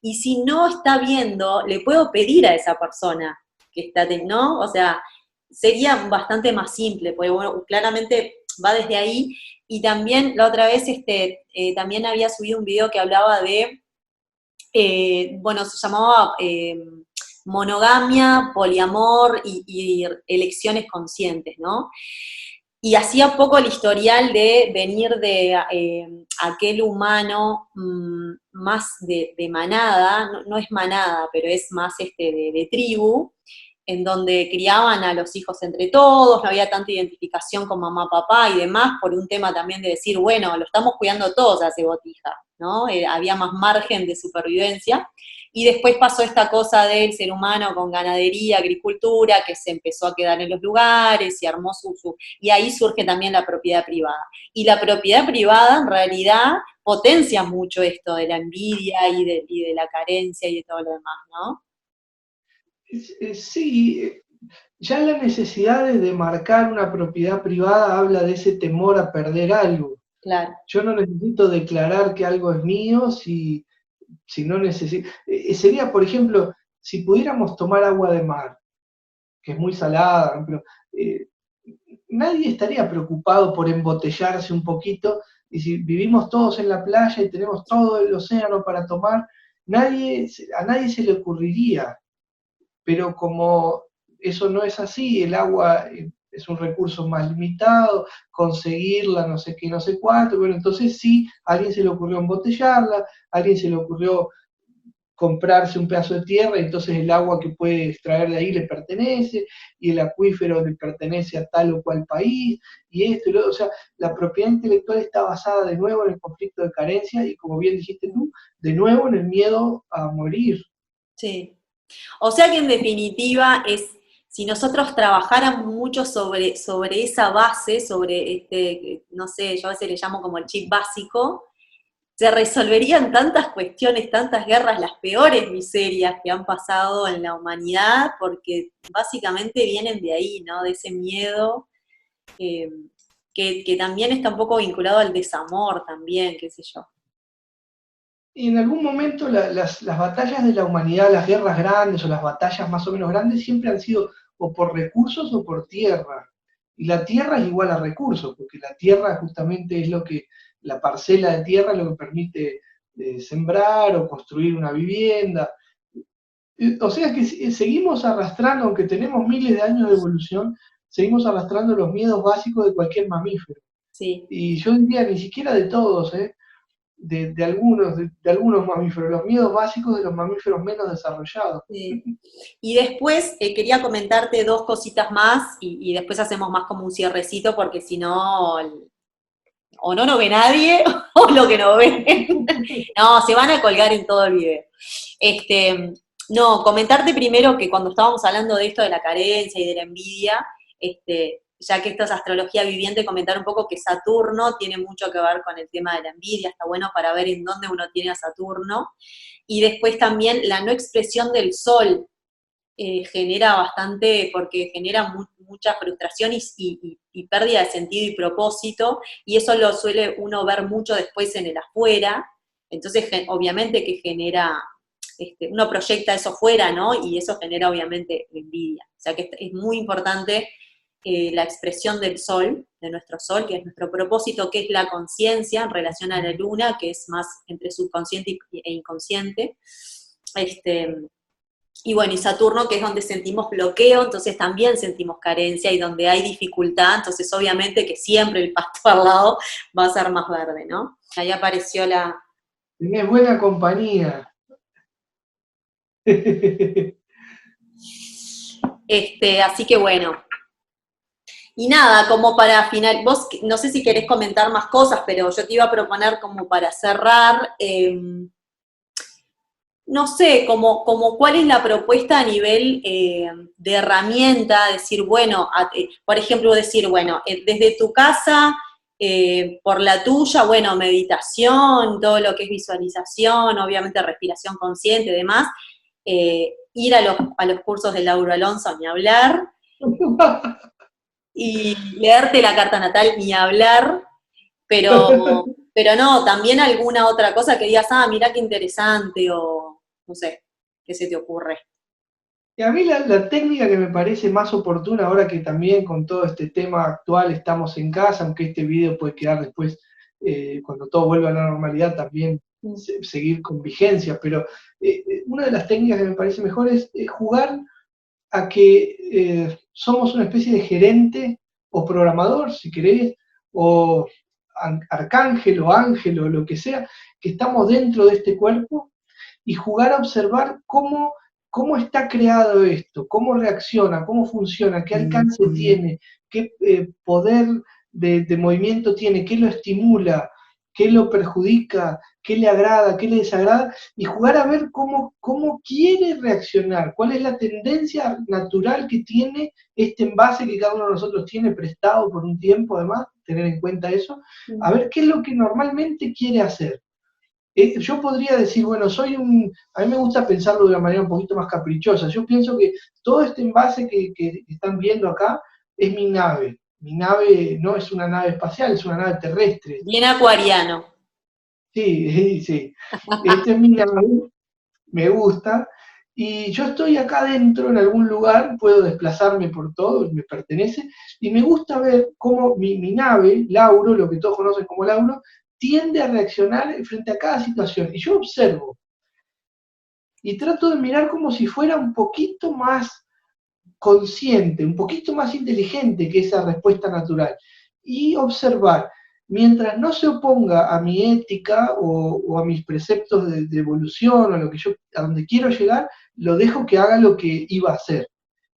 Y si no está viendo, le puedo pedir a esa persona que está, ¿no? O sea, sería bastante más simple, porque bueno, claramente va desde ahí. Y también la otra vez también había subido un video que hablaba de, bueno, se llamaba monogamia, poliamor y elecciones conscientes, ¿no? Y hacía poco el historial de venir de aquel humano más de manada, no, no, es manada, pero es más de tribu, en donde criaban a los hijos entre todos, no había tanta identificación con mamá, papá y demás, por un tema también de decir, bueno, lo estamos cuidando todos a ese botija, ¿no? Había más margen de supervivencia. Y después pasó esta cosa del ser humano con ganadería, agricultura, que se empezó a quedar en los lugares y armó y ahí surge también la propiedad privada. Y la propiedad privada, en realidad, potencia mucho esto de la envidia y de la carencia y de todo lo demás, ¿no? sí, ya la necesidad de demarcar una propiedad privada habla de ese temor a perder algo. Claro. Yo no necesito declarar que algo es mío si no necesito. Sería, por ejemplo, si pudiéramos tomar agua de mar, que es muy salada, pero eh, nadie estaría preocupado por embotellarse un poquito, y si vivimos todos en la playa y tenemos todo el océano para tomar, a nadie se le ocurriría, pero como eso no es así, el agua es un recurso más limitado, conseguirla no sé qué, no sé cuánto, bueno, entonces sí, a alguien se le ocurrió embotellarla, a alguien se le ocurrió comprarse un pedazo de tierra, y entonces el agua que puede extraer de ahí le pertenece, y el acuífero le pertenece a tal o cual país, y esto y lo otro. O sea, la propiedad intelectual está basada de nuevo en el conflicto de carencia, y como bien dijiste tú, de nuevo en el miedo a morir. Sí. O sea que en definitiva es, si nosotros trabajáramos mucho sobre esa base, sobre no sé, yo a veces le llamo como el chip básico, se resolverían tantas cuestiones, tantas guerras, las peores miserias que han pasado en la humanidad, porque básicamente vienen de ahí, ¿no? De ese miedo, eh, que también está un poco vinculado al desamor también, qué sé yo. Y en algún momento las batallas de la humanidad, las guerras grandes o las batallas más o menos grandes, siempre han sido o por recursos o por tierra. Y la tierra es igual a recursos, porque la tierra justamente es lo que, la parcela de tierra es lo que permite sembrar o construir una vivienda. O sea que seguimos arrastrando, aunque tenemos miles de años de evolución, seguimos arrastrando los miedos básicos de cualquier mamífero. Sí. Y yo diría ni siquiera de todos, de algunos mamíferos, los miedos básicos de los mamíferos menos desarrollados. Sí. Y después quería comentarte dos cositas más y después hacemos más como un cierrecito porque si no, o no nos ve nadie o lo que nos ven. No, se van a colgar en todo el video. No, comentarte primero que cuando estábamos hablando de esto de la carencia y de la envidia, ya que esto es astrología viviente, comentar un poco que Saturno tiene mucho que ver con el tema de la envidia, está bueno para ver en dónde uno tiene a Saturno. Y después también la no expresión del Sol genera bastante, porque genera mucha frustración y pérdida de sentido y propósito, y eso lo suele uno ver mucho después en el afuera, entonces obviamente que genera, uno proyecta eso fuera, ¿no? Y eso genera obviamente envidia. O sea que es muy importante la expresión del sol, de nuestro sol, que es nuestro propósito, que es la conciencia en relación a la luna, que es más entre subconsciente e inconsciente. Y bueno, y Saturno, que es donde sentimos bloqueo, entonces también sentimos carencia, y donde hay dificultad, entonces obviamente que siempre el pasto al lado va a ser más verde, ¿no? Ahí apareció la... Tenés buena compañía. Así que bueno. Y nada, como para final, vos no sé si querés comentar más cosas, pero yo te iba a proponer como para cerrar, no sé, como cuál es la propuesta a nivel de herramienta, decir, bueno, por ejemplo, decir, bueno, desde tu casa, por la tuya, bueno, meditación, todo lo que es visualización, obviamente respiración consciente y demás, ir a los cursos de Laura Alonso, ni hablar, y leerte la carta natal, ni hablar, pero no, también alguna otra cosa que digas, ah, mira qué interesante, o no sé, qué se te ocurre. Y a mí la técnica que me parece más oportuna, ahora que también con todo este tema actual estamos en casa, aunque este video puede quedar después, cuando todo vuelva a la normalidad, también seguir con vigencia, pero una de las técnicas que me parece mejor es jugar a que somos una especie de gerente o programador, si querés, o arcángel o ángel o lo que sea, que estamos dentro de este cuerpo, y jugar a observar cómo está creado esto, cómo reacciona, cómo funciona, qué alcance tiene, qué poder de movimiento tiene, qué lo estimula, qué lo perjudica, qué le agrada, qué le desagrada, y jugar a ver cómo quiere reaccionar, cuál es la tendencia natural que tiene este envase que cada uno de nosotros tiene prestado por un tiempo, además, tener en cuenta eso, a ver qué es lo que normalmente quiere hacer. Yo podría decir, bueno, a mí me gusta pensarlo de una manera un poquito más caprichosa. Yo pienso que todo este envase que están viendo acá es mi nave. Mi nave no es una nave espacial, es una nave terrestre. Bien acuariano. Sí, sí. Este es mi nave, me gusta. Y yo estoy acá adentro en algún lugar, puedo desplazarme por todo, me pertenece, y me gusta ver cómo mi nave, Lauro, lo que todos conocen como Lauro, tiende a reaccionar frente a cada situación. Y yo observo y trato de mirar como si fuera un poquito más consciente, un poquito más inteligente que esa respuesta natural. Y observar, mientras no se oponga a mi ética o a mis preceptos de evolución o a donde quiero llegar, lo dejo que haga lo que iba a hacer.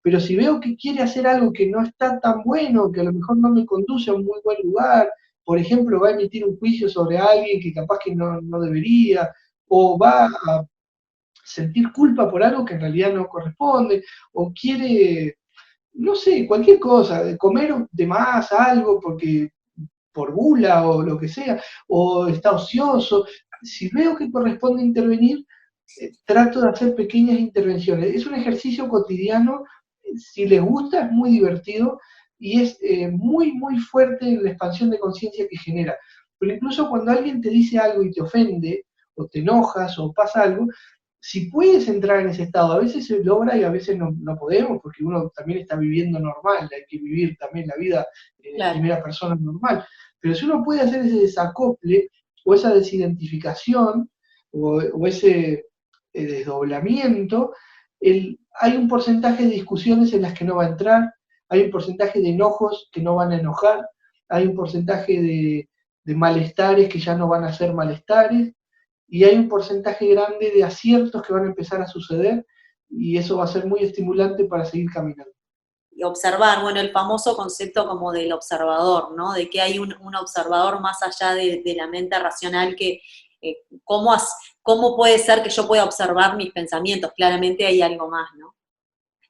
Pero si veo que quiere hacer algo que no está tan bueno, que a lo mejor no me conduce a un muy buen lugar, por ejemplo, va a emitir un juicio sobre alguien que capaz que no debería, o va a sentir culpa por algo que en realidad no corresponde, o quiere, no sé, cualquier cosa, de comer de más algo porque por gula o lo que sea, o está ocioso. Si veo que corresponde intervenir, trato de hacer pequeñas intervenciones. Es un ejercicio cotidiano, si les gusta es muy divertido y es muy, muy fuerte la expansión de conciencia que genera. Pero incluso cuando alguien te dice algo y te ofende, o te enojas, o pasa algo, si puedes entrar en ese estado, a veces se logra y a veces no podemos, porque uno también está viviendo normal, hay que vivir también la vida en Claro. primera persona normal. Pero si uno puede hacer ese desacople, o esa desidentificación, o ese desdoblamiento, hay un porcentaje de discusiones en las que no va a entrar, hay un porcentaje de enojos que no van a enojar, hay un porcentaje de malestares que ya no van a ser malestares, y hay un porcentaje grande de aciertos que van a empezar a suceder, y eso va a ser muy estimulante para seguir caminando. Y observar, bueno, el famoso concepto como del observador, ¿no? De que hay un observador más allá de la mente racional que, eh, ¿cómo, ¿cómo puede ser que yo pueda observar mis pensamientos? Claramente hay algo más, ¿no?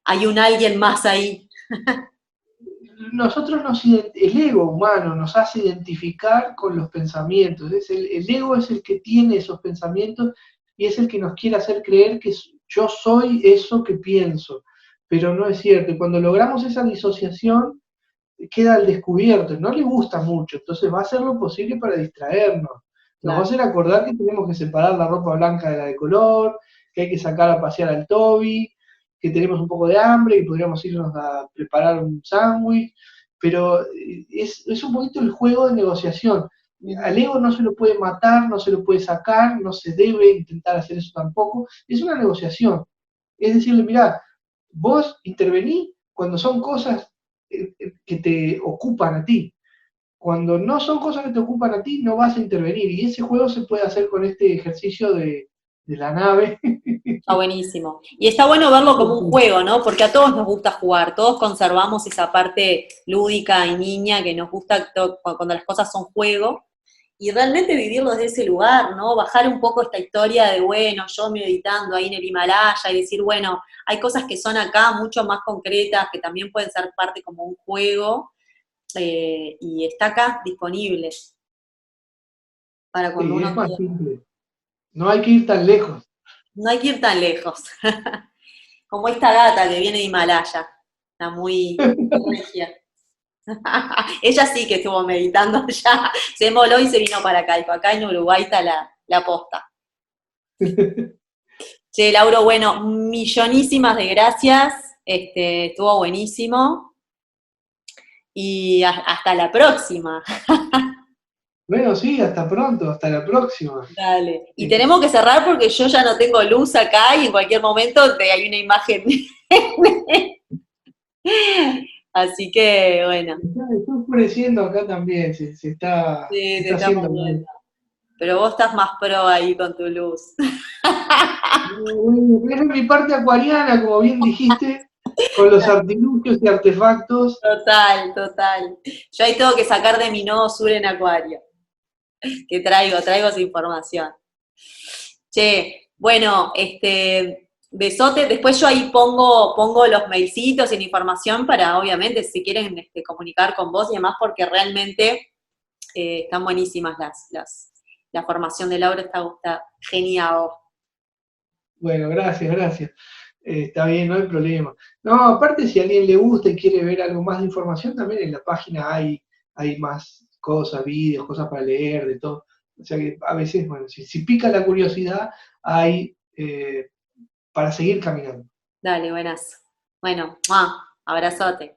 Hay un alguien más ahí. El ego humano nos hace identificar con los pensamientos. El ego es el que tiene esos pensamientos y es el que nos quiere hacer creer que yo soy eso que pienso, pero no es cierto. Y cuando logramos esa disociación, queda al descubierto, no le gusta mucho, entonces va a hacer lo posible para distraernos. Nos va a Claro. hacer acordar que tenemos que separar la ropa blanca de la de color, que hay que sacar a pasear al Toby, que tenemos un poco de hambre y podríamos irnos a preparar un sándwich, pero es un poquito el juego de negociación. Al ego no se lo puede matar, no se lo puede sacar, no se debe intentar hacer eso tampoco. Es una negociación. Es decirle, mirá, vos intervení cuando son cosas que te ocupan a ti. Cuando no son cosas que te ocupan a ti, no vas a intervenir. Y ese juego se puede hacer con este ejercicio de la nave. Está buenísimo. Y está bueno verlo como un juego, ¿no? Porque a todos nos gusta jugar, todos conservamos esa parte lúdica y niña que nos gusta cuando las cosas son juego. Y realmente vivirlo desde ese lugar, ¿no? Bajar un poco esta historia de, bueno, yo meditando ahí en el Himalaya y decir, bueno, hay cosas que son acá mucho más concretas, que también pueden ser parte como un juego, y está acá disponible para cuando Sí, uno es más quiera. simple. No hay que ir tan lejos. No hay que ir tan lejos. Como esta gata que viene de Himalaya, está muy, muy regia. Ella sí que estuvo meditando ya, se moló y se vino para acá. Dijo, acá en Uruguay está la posta. Che, Lauro, bueno, millonísimas de gracias. Estuvo buenísimo. Y hasta la próxima. Bueno, sí, hasta pronto, hasta la próxima. Dale. Y tenemos que cerrar porque yo ya no tengo luz acá y en cualquier momento hay una imagen. Así que, bueno, Está oscureciendo acá también, sí, se te está estamos haciendo mal. viendo. Pero vos estás más pro ahí con tu luz. Es mi parte acuariana, como bien dijiste, con los artilugios y artefactos. Total, total. Yo ahí tengo que sacar de mi nodo sur en Acuario, que traigo esa información. Che, bueno, besote, después yo ahí pongo los mailcitos y la información para, obviamente, si quieren comunicar con vos y demás, porque realmente están buenísimas las la formación de Laura está genial. Bueno, gracias, gracias. Está bien, no hay problema. No, aparte si a alguien le gusta y quiere ver algo más de información, también en la página hay más cosas, vídeos, cosas para leer, de todo. O sea que a veces, bueno, si pica la curiosidad, hay para seguir caminando. Dale, buenas. Bueno, abrazote.